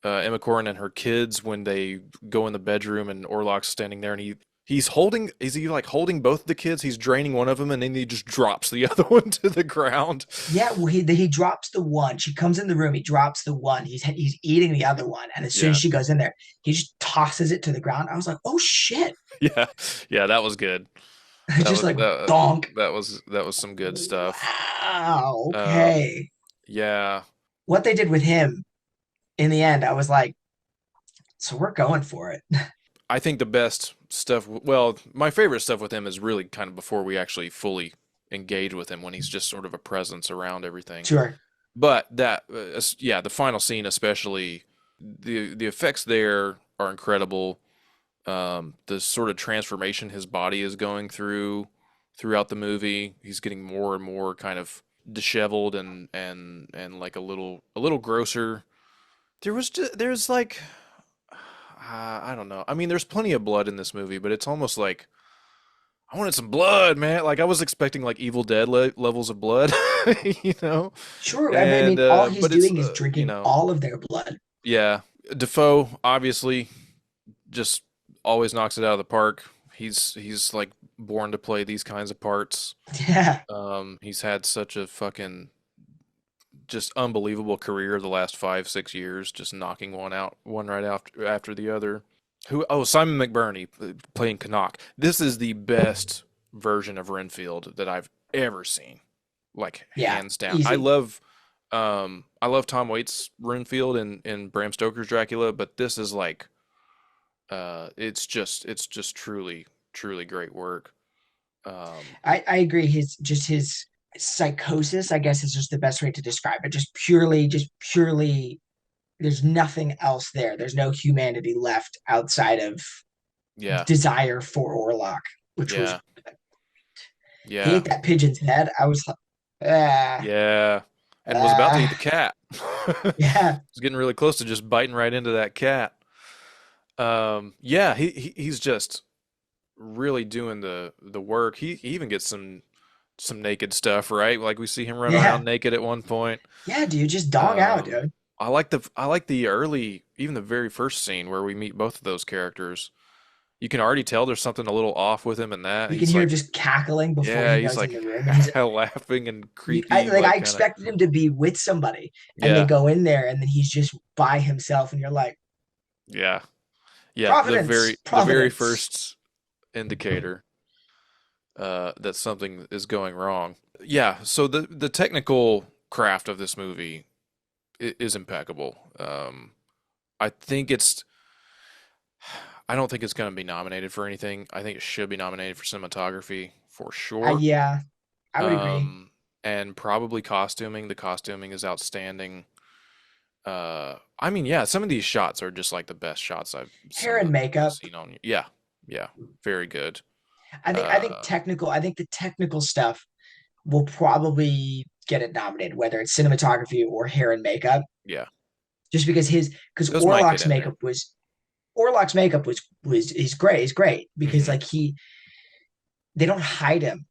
Emma Corrin and her kids when they go in the bedroom and Orlok's standing there and he's holding, is he like holding both the kids? He's draining one of them and then he just drops the other one to the ground. Yeah, well, he drops the one. She comes in the room. He drops the one. He's eating the other one, and as soon as Yeah. she goes in there, he just tosses it to the ground. I was like, oh shit! Yeah. Yeah, that was good. That Just was like donk. that was some good stuff. Wow. Um Okay. yeah. What they did with him in the end, I was like, so we're going for it. I think the best stuff, well, my favorite stuff with him is really kind of before we actually fully engage with him when he's just sort of a presence around everything. Sure. But that, yeah, the final scene especially, the effects there are incredible. The sort of transformation his body is going through throughout the movie, he's getting more and more kind of disheveled and like a little grosser. There's like I don't know. I mean, there's plenty of blood in this movie, but it's almost like I wanted some blood, man. Like I was expecting like Evil Dead levels of blood, you know. Sure. I And mean, all he's but it's doing is you drinking know, all of their blood. yeah. Defoe obviously just always knocks it out of the park. He's like born to play these kinds of parts. Yeah. He's had such a fucking just unbelievable career the last 5 6 years, just knocking one right after the other. Who? Oh, Simon McBurney playing Canuck. This is the best version of Renfield that I've ever seen, like Yeah. hands down. I Easy. love, I love Tom Waits Renfield in Bram Stoker's Dracula, but this is like, it's just truly great work. Um, I agree. His psychosis, I guess, is just the best way to describe it. Just purely, there's nothing else there. There's no humanity left outside of yeah, desire for Orlok, which was yeah, he yeah. ate that pigeon's head. I was like, ah, Yeah, and was about to eat the ah, cat. yeah, Was getting really close to just biting right into that cat. Yeah, he's just really doing the work. He even gets some naked stuff, right? Like we see him run yeah, around naked at one point. yeah, dude, just dog out, Um, dude. I like the early, even the very first scene where we meet both of those characters. You can already tell there's something a little off with him in that. You can He's hear him like, just cackling before yeah, he he's goes in like the room, and he's laughing and I creepy, like I like kind of, expected him to be with somebody, and they yeah, go in there, and then he's just by himself, and you're like, yeah. Yeah, the Providence, very Providence. first indicator that something is going wrong. Yeah, so the technical craft of this movie is impeccable. I think it's I don't think it's going to be nominated for anything. I think it should be nominated for cinematography for sure. Yeah, I would agree. Um, and probably costuming. The costuming is outstanding. I mean, yeah, some of these shots are just like the best shots I've Hair and makeup. seen on. Yeah, yeah, very good. I think Uh, technical. I think the technical stuff will probably get it nominated, whether it's cinematography or hair and makeup, yeah, just because those might get in there. Orlok's makeup was he's great. He's great because Hmm. like they don't hide him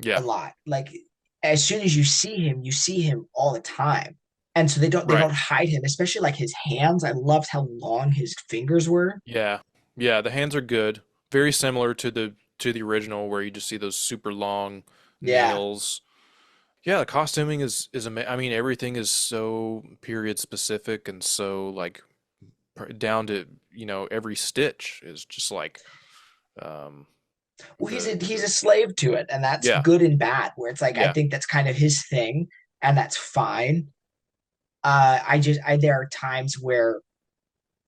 a Yeah, lot. Like as soon as you see him all the time. And so they right. don't hide him, especially like his hands. I loved how long his fingers were. Yeah, yeah. The hands are good. Very similar to the original, where you just see those super long Yeah. nails. Yeah, the costuming is I mean, everything is so period specific and so like down to every stitch is just like um Well, he's the a slave to it, and that's yeah, good and bad. Where it's like I yeah, think that's kind of his thing, and that's fine. I there are times where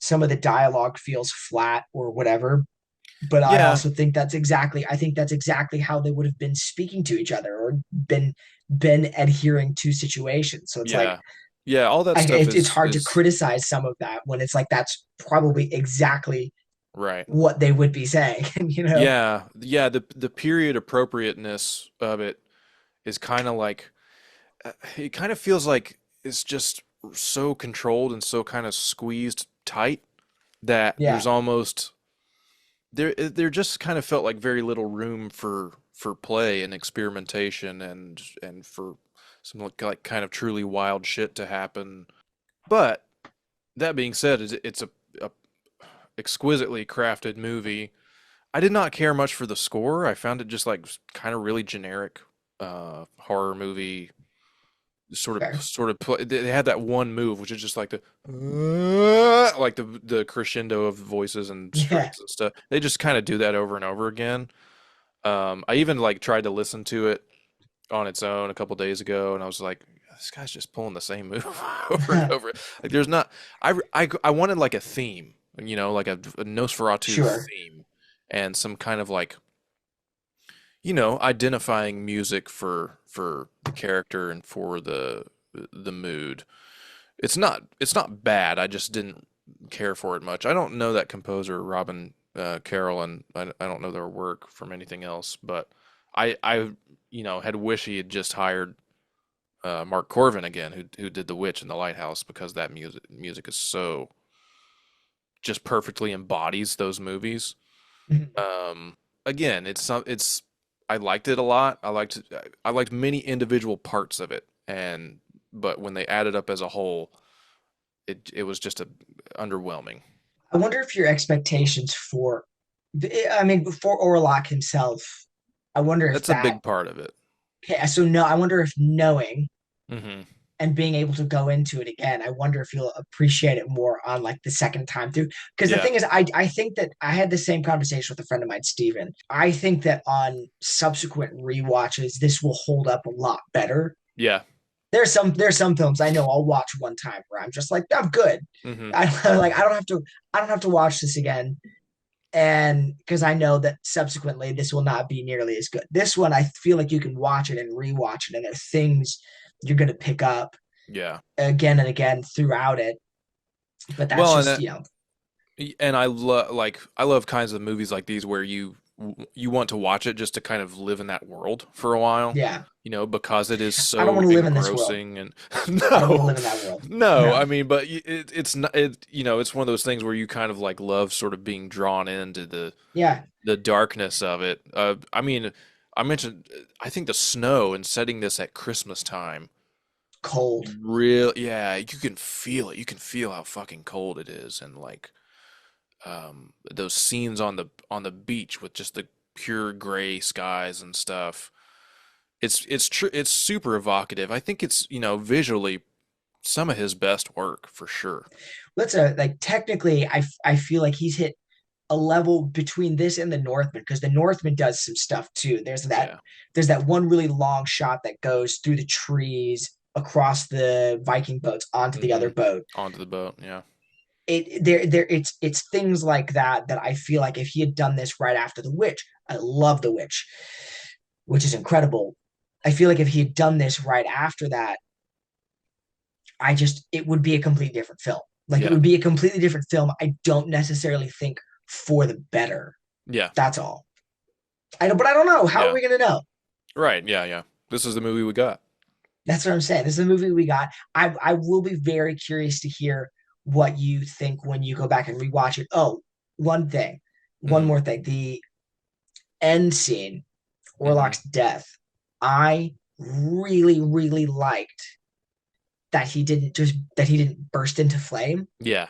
some of the dialogue feels flat or whatever, but yeah, I think that's exactly how they would have been speaking to each other or been adhering to situations. So it's like yeah, yeah. All that stuff it's is hard to is criticize some of that when it's like that's probably exactly right. what they would be saying, you know? Yeah, yeah. The period appropriateness of it is kind of like it kind of feels like it's just so controlled and so kind of squeezed tight that Yeah. there's almost there just kind of felt like very little room for play and experimentation and for some like kind of truly wild shit to happen. But that being said, it's a exquisitely crafted movie. I did not care much for the score. I found it just like kind of really generic horror movie Fair. sort of play. They had that one move which is just like the like the crescendo of voices and Yeah. strings and stuff. They just kind of do that over and over again. I even like tried to listen to it on its own a couple days ago, and I was like, this guy's just pulling the same move over and over. Like there's not. I wanted like a theme. like a Nosferatu Sure. theme and some kind of like, identifying music for the character and for the mood. It's not bad. I just didn't care for it much. I don't know that composer Robin Carroll, and I don't know their work from anything else, but I had wished he had just hired Mark Corvin again, who did The Witch and The Lighthouse, because that music is so just perfectly embodies those movies. Mhm. Um, Again, it's I liked it a lot. I liked many individual parts of it, but when they added up as a whole, it was just underwhelming. I wonder if your expectations for, I mean, for Orlok himself, I wonder if That's a that, big part of it. okay, so no, I wonder if knowing Hmm. and being able to go into it again, I wonder if you'll appreciate it more on like the second time through. Because the Yeah, thing is, I think that I had the same conversation with a friend of mine, Steven. I think that on subsequent rewatches, this will hold up a lot better. yeah. There's some films I know I'll watch one time where I'm just like, I'm good. Hmm. I don't have to watch this again. And because I know that subsequently this will not be nearly as good. This one, I feel like you can watch it and rewatch it, and there are things you're going to pick up Yeah. again and again throughout it. But that's Well, and just, that, and I love kinds of movies like these where you want to watch it just to kind of live in that world for a while, yeah. because it is I don't so want to live in this world. engrossing and I don't want to no, live in that world. no, No. I mean, but it's not it's one of those things where you kind of like love sort of being drawn into Yeah. the darkness of it. I mean, I mentioned I think the snow and setting this at Christmas time. Cold. Real, yeah, you can feel it. You can feel how fucking cold it is, and like those scenes on the beach with just the pure gray skies and stuff. It's super evocative. I think it's visually some of his best work for sure. Let's like technically, I feel like he's hit a level between this and the Northman because the Northman does some stuff too. Yeah. There's that one really long shot that goes through the trees across the Viking boats onto the other Hmm. boat. Onto the boat. Yeah. It's things like that that I feel like if he had done this right after the Witch, I love the Witch, which is incredible. I feel like if he had done this right after that, it would be a completely different film. Like it Yeah. would be a completely different film. I don't necessarily think for the better. Yeah. That's all. I know, but I don't know. How are Yeah. we gonna know? Right. Yeah. Yeah. This is the movie we got. That's what I'm saying. This is a movie we got. I will be very curious to hear what you think when you go back and rewatch it. Oh, one Hmm. more thing. The end scene, Hmm. Orlok's death. I really, really liked that he didn't burst into flame Yeah.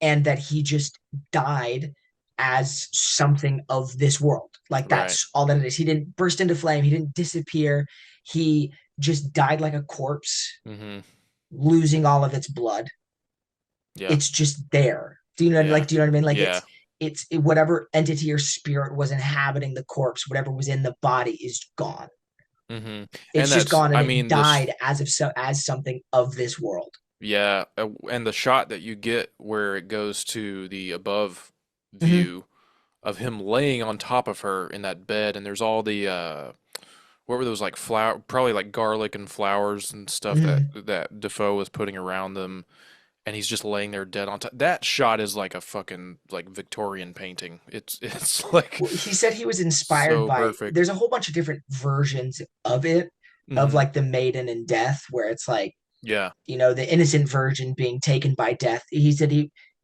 and that he just died as something of this world. Like Right. that's all that it is. He didn't burst into flame. He didn't disappear. He just died like a corpse, Hmm. losing all of its blood. Yeah. It's just there. Do you know? Yeah. Do you know what I mean? Like Yeah. whatever entity or spirit was inhabiting the corpse, whatever was in the body, is gone. Hmm. It's And just that's, gone, and I it mean, this. died as something of this world. Yeah, and the shot that you get where it goes to the above Mm-hmm. view of him laying on top of her in that bed, and there's all the what were those, like flower, probably like garlic and flowers and stuff that Mm-hmm. that Defoe was putting around them, and he's just laying there dead on top. That shot is like a fucking like Victorian painting. It's like Well, he said he was inspired so by. perfect. There's a whole bunch of different versions of it, of Hmm. like the maiden in death, where it's like Yeah, the innocent virgin being taken by death. He said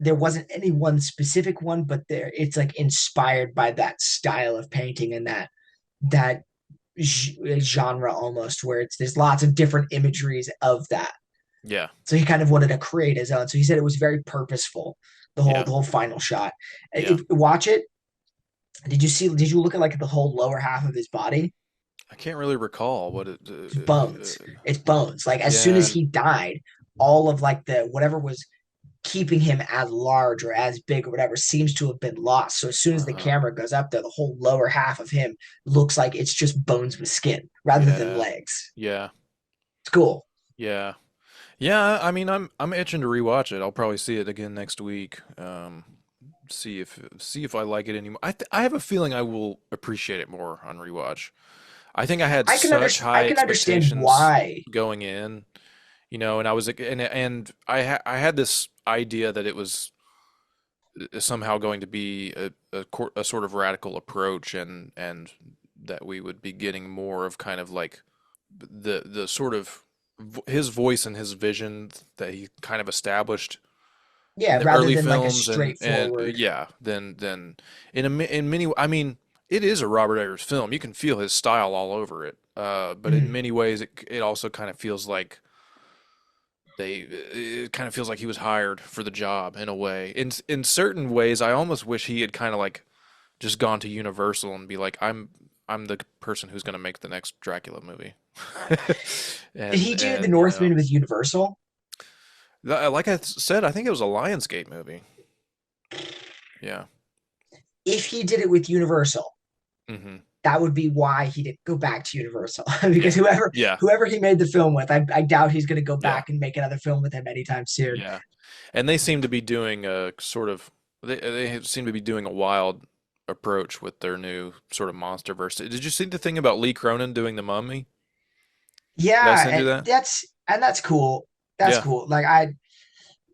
there wasn't any one specific one, but there it's like inspired by that style of painting and that genre almost, where there's lots of different imageries of that. yeah, So he kind of wanted to create his own. So he said it was very purposeful. The whole yeah, the whole final shot. yeah. Watch it. Did you look at like the whole lower half of his body? I can't really recall what it. It's bones. It's bones. Like as soon as Yeah. he died, all of like the whatever was keeping him as large or as big or whatever seems to have been lost. So as soon as the Uh-huh. camera goes up there, the whole lower half of him looks like it's just bones with skin rather than Yeah. legs. Yeah. It's cool. Yeah. Yeah, I mean, I'm itching to rewatch it. I'll probably see it again next week. see if I like it anymore. I have a feeling I will appreciate it more on rewatch. I think I had such I high can understand expectations why. going in, and I was and I had this idea that it was somehow going to be a sort of radical approach, and that we would be getting more of kind of like the sort of his voice and his vision that he kind of established in Yeah, the rather early than like a films, and straightforward. yeah, then in many, I mean, it is a Robert Eggers film. You can feel his style all over it. But in Mhm. many ways, it also kind of feels like it kind of feels like he was hired for the job in a way. In certain ways, I almost wish he had kind of like just gone to Universal and be like, I'm the person who's going to make the next Dracula movie. Did he do The And Northman with Universal? like I said, I think it was a Lionsgate movie. Yeah. If he did it with Universal, Hmm. that would be why he didn't go back to Universal. Because Yeah. Yeah. whoever he made the film with, I doubt he's going to go Yeah. back and make another film with him anytime soon. Yeah. And they seem to be doing a sort of they seem to be doing a wild approach with their new sort of monster verse. Did you see the thing about Lee Cronin doing the Mummy? Did I Yeah, send you that? that's cool. That's Yeah. cool. Like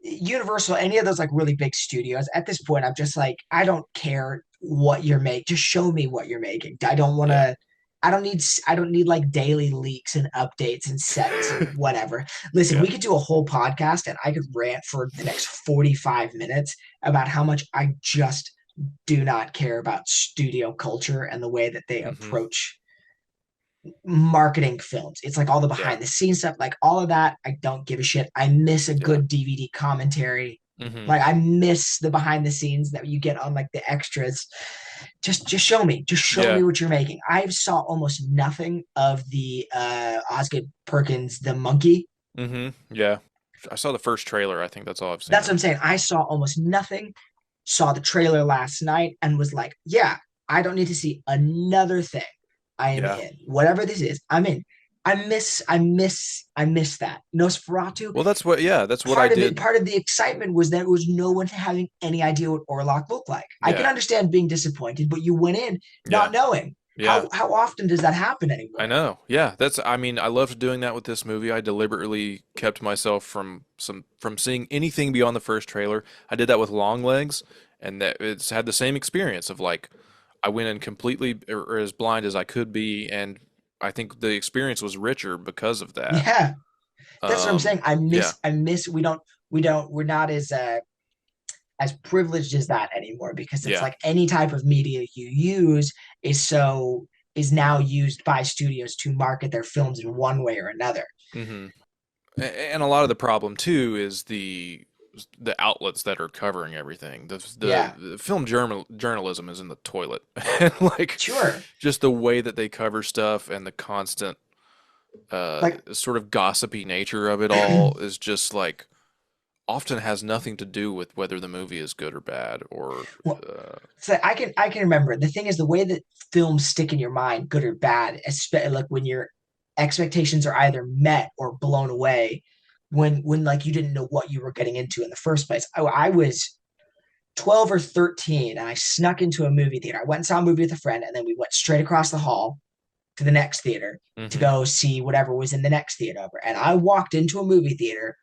Universal, any of those like really big studios, at this point, I'm just like, I don't care what you're making. Just show me what you're making. I don't want Yeah. to. I don't need like daily leaks and updates and sets and whatever. Listen, Yeah. we could do a whole podcast and I could rant for the next 45 minutes about how much I just do not care about studio culture and the way that they Hmm. approach marketing films. It's like all the Yeah. behind the scenes stuff, like all of that. I don't give a shit. I miss a Yeah. good DVD commentary. Hmm. Like I miss the behind the scenes that you get on like the extras. Just show me. Just show Yeah. me what you're making. I saw almost nothing of the Osgood Perkins the monkey. Yeah. I saw the first trailer. I think that's all I've seen That's what of. I'm saying. I saw almost nothing. Saw the trailer last night and was like, yeah, I don't need to see another thing. I am Yeah. in. Whatever this is, I'm in. I miss that. Nosferatu, Well, that's what I did. part of the excitement was that it was no one having any idea what Orlok looked like. I can Yeah. understand being disappointed, but you went in Yeah. not knowing. Yeah. How often does that happen I anymore? know. Yeah, I mean, I loved doing that with this movie. I deliberately kept myself from seeing anything beyond the first trailer. I did that with Long Legs, and that it's had the same experience of like I went in completely or as blind as I could be, and I think the experience was richer because of that. Yeah, that's what I'm saying. Yeah. I miss we're not as privileged as that anymore because it's Yeah. like any type of media you use is now used by studios to market their films in one way or another. Hmm. And a lot of the problem too is the outlets that are covering everything. Yeah, The film journalism is in the toilet, and like sure. just the way that they cover stuff and the constant Like, sort of gossipy nature of it all is just like often has nothing to do with whether the movie is good or bad or well, uh, so I can remember the thing is the way that films stick in your mind, good or bad, especially like when your expectations are either met or blown away. When like you didn't know what you were getting into in the first place. I was 12 or 13 and I snuck into a movie theater. I went and saw a movie with a friend and then we went straight across the hall to the next theater to hmm. go see whatever was in the next theater over. And I walked into a movie theater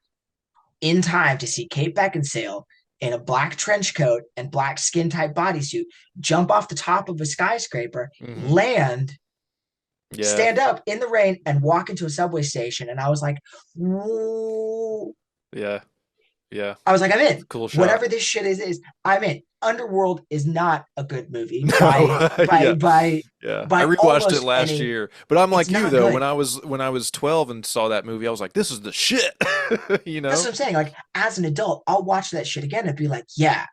in time to see Kate Beckinsale in a black trench coat and black skin tight bodysuit jump off the top of a skyscraper, Hmm. land, Yeah. stand up in the rain, and walk into a subway station. And I was like, "Whoa." Yeah. Yeah. I was like, I'm It's in. a cool shot. Whatever this shit is I'm in. Underworld is not a good movie No. Yeah. Yeah, I by rewatched it almost last any. year, but I'm It's like you not though. good. When I was 12 and saw that movie, I was like, "This is the shit," you That's know? what I'm saying. Like as an adult, I'll watch that shit again and be like, yeah,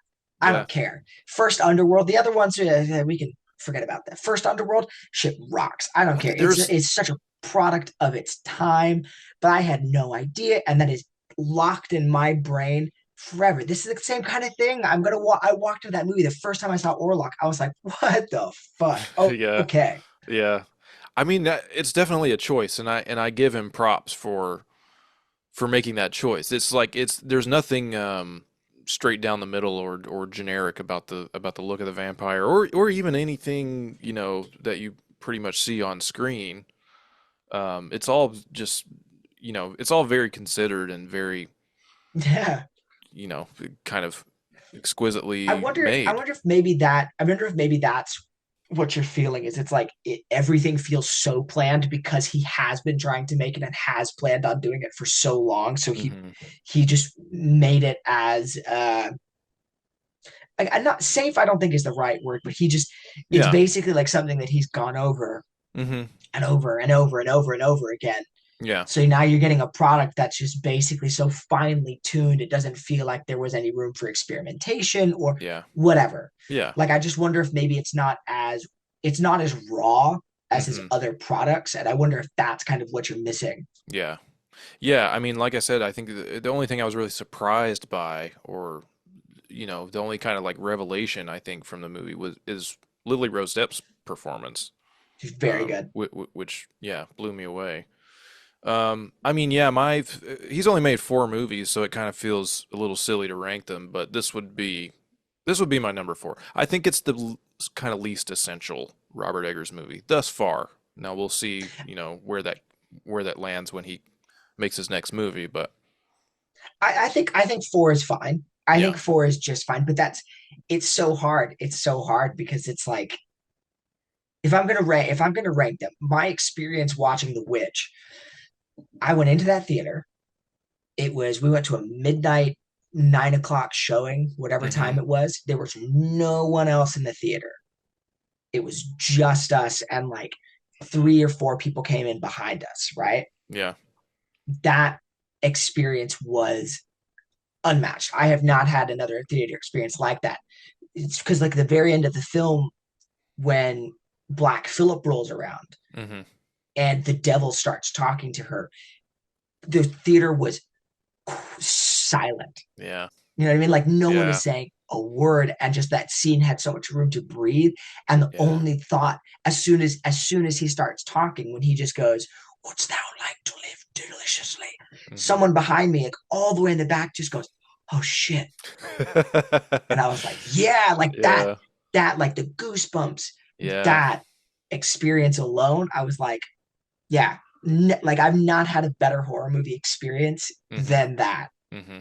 I Yeah, don't care. First Underworld, the other ones we can forget about that. First Underworld, shit rocks. I don't well, care. there's It's such a product of its time, but I had no idea, and that is locked in my brain forever. This is the same kind of thing. I walked into that movie the first time I saw Orlok. I was like, what the fuck? Oh, yeah, okay. yeah. I mean, it's definitely a choice, and I give him props for making that choice. It's like it's there's nothing straight down the middle or generic about the look of the vampire or even anything, you know, that you pretty much see on screen. It's all just, you know, it's all very considered and very, Yeah. you know, kind of exquisitely I made. wonder if maybe that, I wonder if maybe that's what you're feeling is it's like everything feels so planned because he has been trying to make it and has planned on doing it for so long. So Hmm. he just made it as like I'm not safe, I don't think is the right word, but he just it's Yeah. basically like something that he's gone over Hmm. and over and over and over and over again. Yeah. So now you're getting a product that's just basically so finely tuned, it doesn't feel like there was any room for experimentation or Yeah. whatever. Yeah. Like I just wonder if maybe it's not as raw as his Hmm. other products, and I wonder if that's kind of what you're missing. Yeah. Yeah. I mean, like I said, I think the only thing I was really surprised by, or you know, the only kind of like revelation I think from the movie was is Lily Rose Depp's performance, He's very good. which yeah blew me away. I mean, yeah, my he's only made four movies, so it kind of feels a little silly to rank them, but this would be my number four. I think it's the kind of least essential Robert Eggers movie thus far. Now we'll see, you know, where that lands when he makes his next movie, but I think four is fine. I yeah. think four is just fine, but that's it's so hard. It's so hard because it's like if I'm gonna rank them, my experience watching The Witch, I went into that theater. We went to a midnight 9 o'clock showing, whatever Hmm. time it was. There was no one else in the theater. It was just us and like three or four people came in behind us, right? Yeah. That experience was unmatched. I have not had another theater experience like that. It's because like the very end of the film when Black Phillip rolls around Hmm. and the devil starts talking to her, the theater was silent. Yeah. You know what I mean? Like no one Yeah. is saying a word, and just that scene had so much room to breathe. And the Yeah. only thought, as soon as he starts talking, when he just goes, "Wouldst thou like to live deliciously?" Hmm. Someone behind me, like all the way in the back, just goes, "Oh shit!" And I was like, "Yeah, like Yeah. like the goosebumps, Yeah. that experience alone." I was like, "Yeah, like I've not had a better horror movie experience Hmm. than that." Hmm.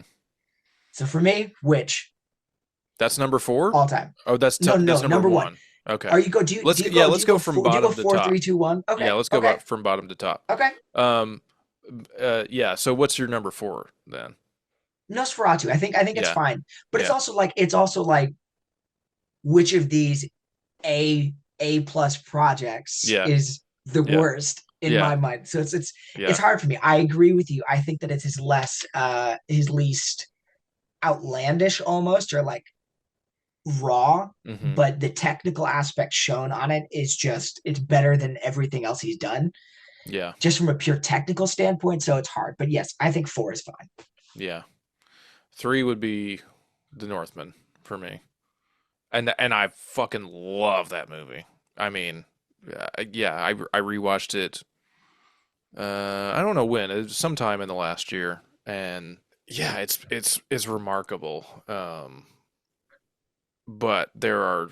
So for me, which That's number four? all time. Oh, No, that's no, number number one. one. Okay. Are you go? Let's yeah, let's go from Do you go bottom to four, top. three, two, one? Yeah, Okay, let's go okay, from bottom to top. okay. Um, yeah. So what's your number four then? Nosferatu. I think it's Yeah, fine, but yeah, it's also like which of these A plus projects yeah, is the yeah, worst in yeah, my mind. So it's yeah. hard for me. I agree with you. I think that it's his least outlandish almost or like raw, Hmm. but the technical aspect shown on it is just it's better than everything else he's done Yeah, just from a pure technical standpoint. So it's hard, but yes, I think four is fine. yeah. Three would be The Northman for me, and I fucking love that movie. I mean, yeah, I rewatched it. I don't know when. It was sometime in the last year, and yeah, it's remarkable. But there are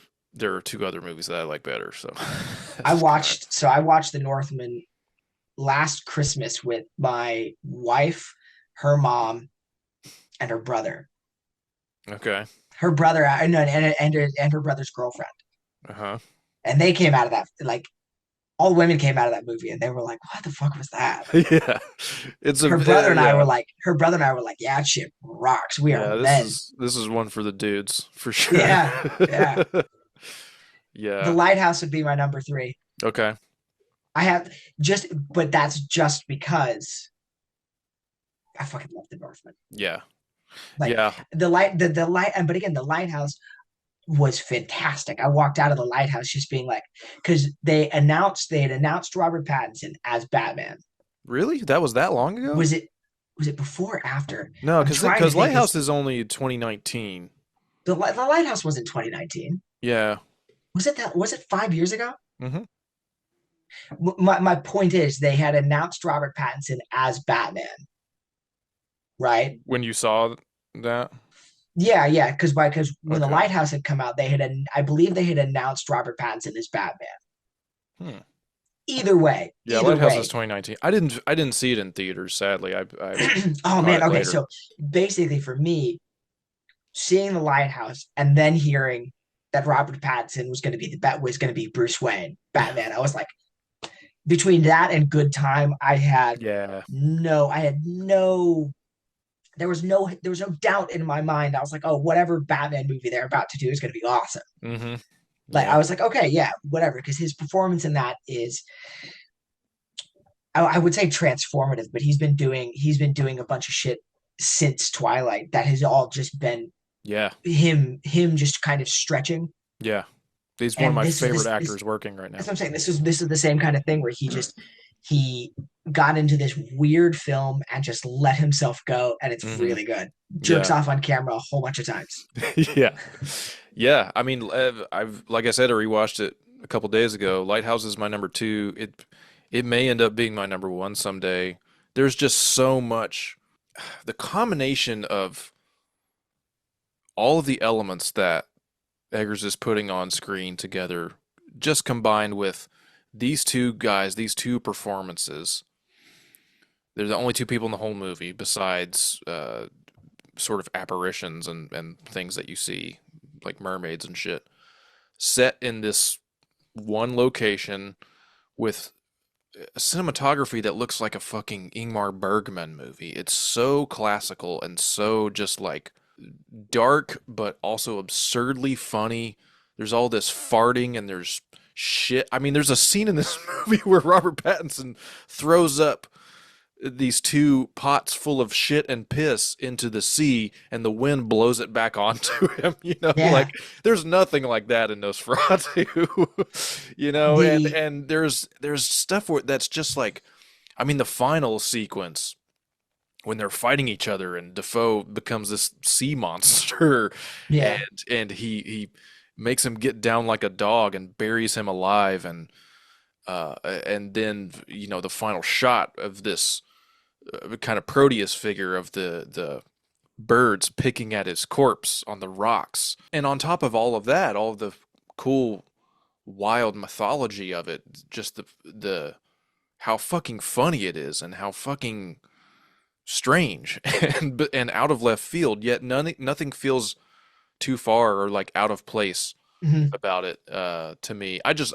two other movies that I like better. So it's kind I watched The Northman last Christmas with my wife, her mom, and her brother. of okay. Her brother and her brother's girlfriend. Uh-huh. And they came out of that like all the women came out of that movie and they were like, "What the fuck was that?" Like Yeah. It's a yeah. her brother and I were like, "Yeah, shit rocks. We are Yeah, men." this is one for the dudes for sure. Yeah, yeah. The Yeah. Lighthouse would be my number three. Okay. I have but that's just because I fucking love the Northman. Yeah. Like Yeah. the light, but again, the Lighthouse was fantastic. I walked out of the Lighthouse just being like, because they had announced Robert Pattinson as Batman. Really? That was that long ago? Was it was it before or after? No, I'm trying to cuz think. Lighthouse Is is only 2019. the Lighthouse was in 2019? Yeah. Was it 5 years ago? Hmm. My point is they had announced Robert Pattinson as Batman, right? When you saw that? Yeah, because when the Okay. Lighthouse had come out, I believe they had announced Robert Pattinson as Batman. Hmm. Either way, Yeah, either Lighthouse is way. 2019. I didn't see it in theaters, sadly. I Oh caught man, it okay, later. so basically for me, seeing the Lighthouse and then hearing that Robert Pattinson was going to be Bruce Wayne, Batman, I was like, between that and Good Time, Yeah. I had no there was no doubt in my mind. I was like, oh, whatever Batman movie they're about to do is going to be awesome. Mm-hmm. Like Yeah. I was like, okay, yeah, whatever, because his performance in that is, I would say transformative, but he's been doing a bunch of shit since Twilight that has all just been Yeah. him just kind of stretching. Yeah. He's one of And my this is favorite this actors working right that's now. what I'm saying. This is the same kind of thing where he got into this weird film and just let himself go, and it's Mm-hmm. really good. Jerks Yeah. off on camera a whole bunch of times. Yeah. Yeah. I mean, I've like I said, I rewatched it a couple days ago. Lighthouse is my number two. It may end up being my number one someday. There's just so much. The combination of all of the elements that Eggers is putting on screen together, just combined with these two guys, these two performances. They're the only two people in the whole movie besides sort of apparitions and things that you see, like mermaids and shit, set in this one location with a cinematography that looks like a fucking Ingmar Bergman movie. It's so classical and so just like dark, but also absurdly funny. There's all this farting and there's shit. I mean, there's a scene in this movie where Robert Pattinson throws up these two pots full of shit and piss into the sea and the wind blows it back onto him. Like Yeah. there's nothing like that in Nosferatu. and The and there's stuff that's just like, I mean, the final sequence when they're fighting each other and Defoe becomes this sea monster yeah. and he makes him get down like a dog and buries him alive, and then the final shot of this kind of Proteus figure of the birds picking at his corpse on the rocks. And on top of all of that, all of the cool wild mythology of it, just the how fucking funny it is and how fucking strange and out of left field, yet nothing feels too far or like out of place Mhm. about it to me. I just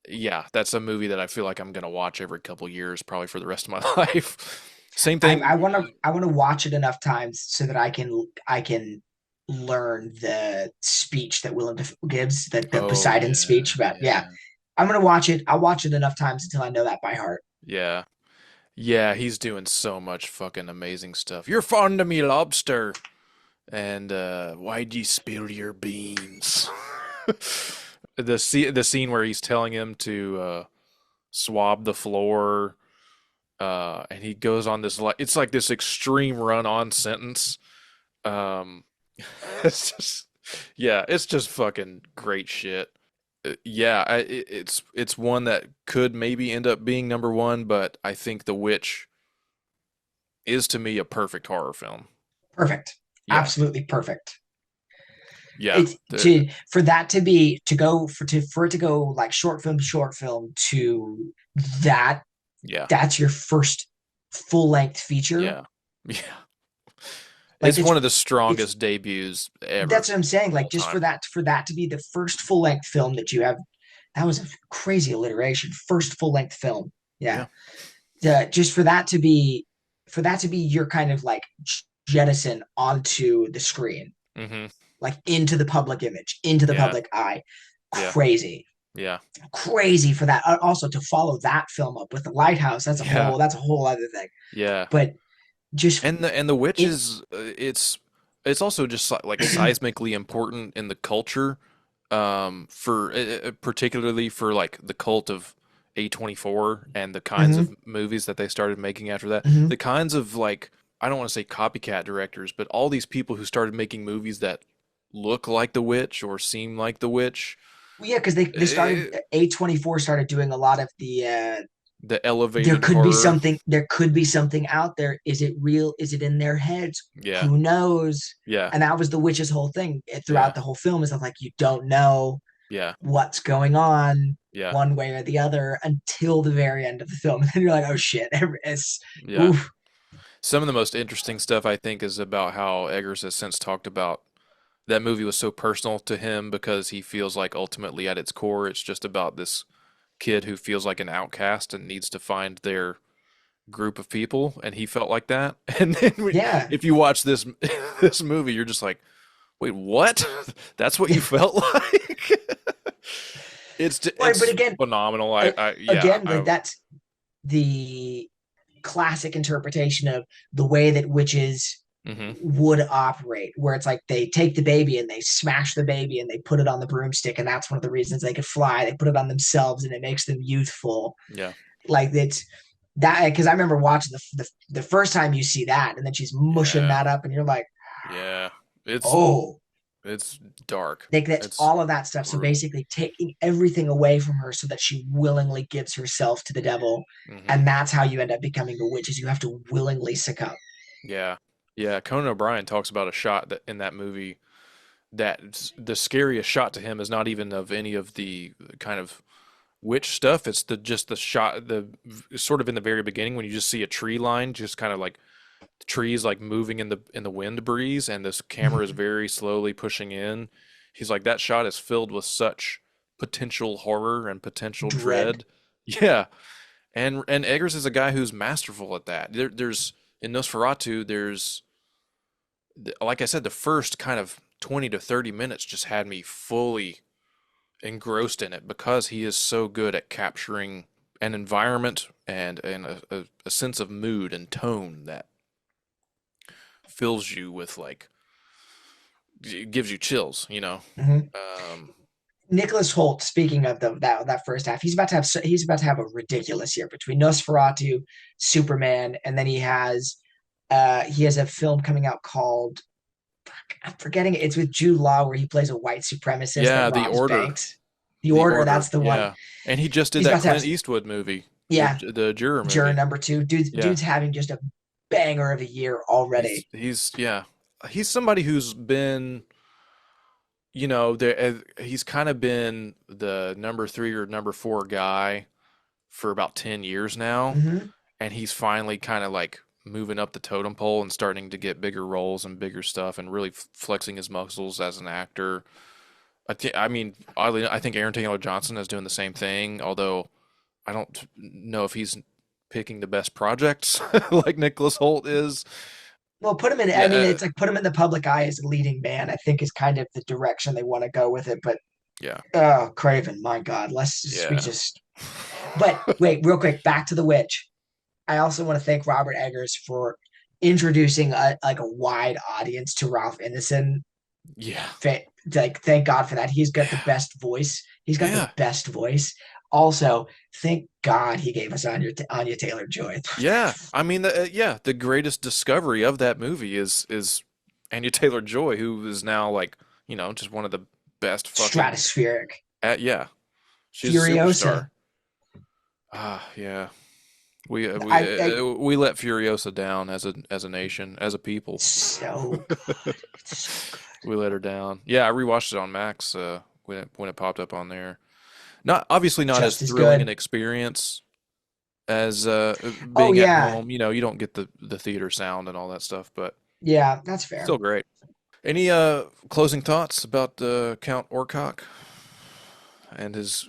yeah, that's a movie that I feel like I'm gonna watch every couple years, probably for the rest of my life. Same thing. I want to watch it enough times so that I can learn the speech that Willem Dafoe gives, the Oh Poseidon yeah, speech about, yeah. yeah, I'm gonna watch it. I'll watch it enough times until I know that by heart. yeah, yeah. He's doing so much fucking amazing stuff. You're fond of me, lobster, and why'd you spill your beans? The scene where he's telling him to swab the floor, and he goes on this, like, it's like this extreme run on sentence. Um, it's just, yeah, it's just fucking great shit. Yeah, it's one that could maybe end up being number one, but I think The Witch is to me a perfect horror film. Perfect. Yeah, Absolutely perfect. yeah, It's to for that to be to go for it to go like short film to that yeah, that's your first full length feature. yeah, yeah. Like It's one of the it's strongest debuts ever that's what I'm saying. of Like all just time. for that to be the first full length film that you have, that was a crazy alliteration. First full length film. Yeah. Yeah. Just for that to be your kind of like jettison onto the screen, Mm-hmm. like into the public image, into the Yeah. public eye. Yeah. Crazy. Yeah. Crazy for that. Also to follow that film up with the lighthouse, Yeah. that's a whole other thing. Yeah. But just And the witch it is it's also just like seismically important in the culture, for particularly for like the cult of A24 and the kinds Mhm, of movies that they started making after that. mhm. The kinds of, like, I don't want to say copycat directors, but all these people who started making movies that look like The Witch or seem like The Witch. Well, yeah, because they Eh, started A24 started doing a lot of the the elevated horror. There could be something out there. Is it real? Is it in their heads? Yeah, Who knows? yeah, And that was the witch's whole thing yeah, throughout the whole film, is that like you don't know yeah, what's going on yeah, one way or the other until the very end of the film. And then you're like, oh shit. It's yeah. oof. Some of the most interesting stuff I think is about how Eggers has since talked about that movie was so personal to him because he feels like ultimately at its core it's just about this kid who feels like an outcast and needs to find their group of people, and he felt like that. And then Yeah. if you watch this this movie, you're just like, wait, what? That's what you felt like? Right, but it's again, phenomenal. again, like that's the classic interpretation of the way that witches hmm would operate, where it's like they take the baby and they smash the baby and they put it on the broomstick, and that's one of the reasons they could fly. They put it on themselves and it makes them youthful. yeah, Like it's that, because I remember watching the first time you see that, and then she's mushing yeah, that up, and you're like, yeah. It's oh, it's dark. like that's It's all of that stuff. So brutal. basically, taking everything away from her so that she willingly gives herself to the devil, hmm and that's how you end up becoming a witch. Is you have to willingly succumb. Yeah, yeah. Conan O'Brien talks about a shot that in that movie that the scariest shot to him is not even of any of the kind of witch stuff. It's the just the shot, the sort of in the very beginning when you just see a tree line, just kind of like the trees like moving in the wind breeze, and this camera is very slowly pushing in. He's like that shot is filled with such potential horror and potential Dread. dread. Yeah, and Eggers is a guy who's masterful at that. There's in Nosferatu, there's like I said, the first kind of 20 to 30 minutes just had me fully engrossed in it because he is so good at capturing an environment and a sense of mood and tone that fills you with like it gives you chills, you know. Mm-hmm. Um, Nicholas Holt, speaking of that first half, he's about to have a ridiculous year between Nosferatu, Superman, and then he has a film coming out called, I'm forgetting it. It's with Jude Law where he plays a white supremacist that yeah, The robs Order, banks. The The Order, Order, that's the one. yeah, and he just did He's that about to have, Clint Eastwood movie, yeah, the Juror Juror movie. number two. Yeah, Dude's having just a banger of a year already. he's yeah, he's somebody who's been he's kind of been the number three or number four guy for about 10 years now, Mm-hmm. and he's finally kind of like moving up the totem pole and starting to get bigger roles and bigger stuff and really flexing his muscles as an actor. I mean, oddly, I think Aaron Taylor Johnson is doing the same thing, although I don't know if he's picking the best projects like Nicholas Holt is. Well, put him in. Yeah, I mean, it's like put him in the public eye as a leading man. I think is kind of the direction they want to go with it. But yeah, oh, Craven, my God, we yeah. just. But wait, real quick, back to the witch. I also want to thank Robert Eggers for introducing a wide audience to Ralph Ineson. Yeah, Like, thank God for that. He's got the yeah, best voice. He's got the yeah, best voice. Also, thank God he gave us Anya Taylor Joy. yeah. I mean, yeah, the greatest discovery of that movie is Anya Taylor Joy, who is now like just one of the best fucking Stratospheric. yeah, she's a Furiosa. superstar. Ah, yeah. I We let Furiosa down as a nation, as a people. so good. It's so good. We let her down. Yeah, I rewatched it on Max when it popped up on there. Not obviously not as Just as thrilling an good. experience as Oh being at yeah. home. You don't get the theater sound and all that stuff, but Yeah, that's fair. still great. Any closing thoughts about Count Orcock and his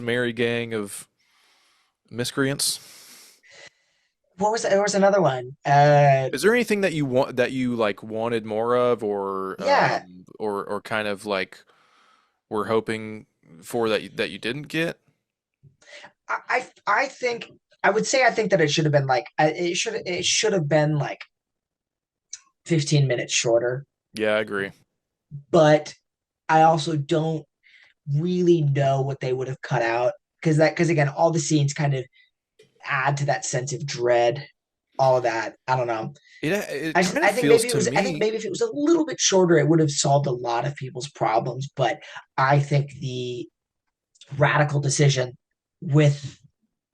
merry gang of miscreants? What was there was another one. Is there anything that you like wanted more of, Yeah. or kind of like were hoping for that you didn't get? I think I would say I think that it should have been like it should have been like 15 minutes shorter, Yeah, I agree. but I also don't really know what they would have cut out, because again all the scenes kind of add to that sense of dread, all of that. I don't know. It kind of feels to I think me. maybe if it was a little bit shorter it would have solved a lot of people's problems, but I think the radical decision with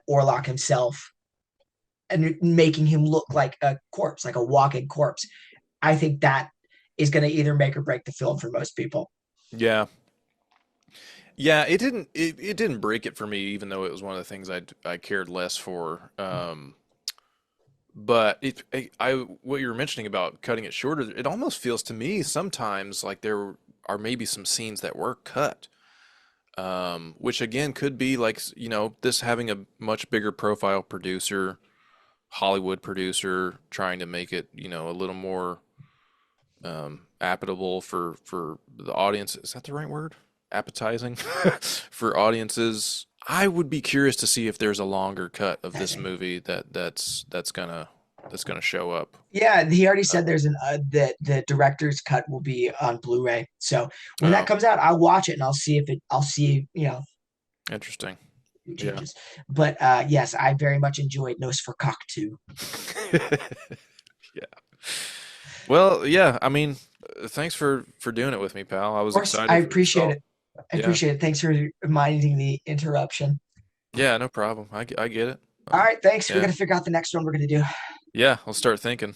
Orlok himself and making him look like a corpse, like a walking corpse. I think that is going to either make or break the film for most people. Yeah. Yeah, it didn't break it for me, even though it was one of the things I cared less for. But what you were mentioning about cutting it shorter, it almost feels to me sometimes like there are maybe some scenes that were cut. Which again could be like, this having a much bigger profile producer, Hollywood producer, trying to make it, a little more applicable for the audience. Is that the right word? Appetizing for audiences. I would be curious to see if there's a longer cut of this movie that's gonna show up. Yeah, he already said there's an that the director's cut will be on Blu-ray. So when that Oh, comes out, I'll watch it and I'll see, interesting. Yeah. changes. But yes, I very much enjoyed Nosferatu. Yeah. Well, yeah, I mean, thanks for doing it with me, pal. I Of was course, I excited for this appreciate call. it. I Yeah. appreciate it. Thanks for reminding the interruption. Yeah, no problem. I get it. All right, thanks. We got Yeah. to figure out the next one we're going to do. Yeah, I'll start thinking.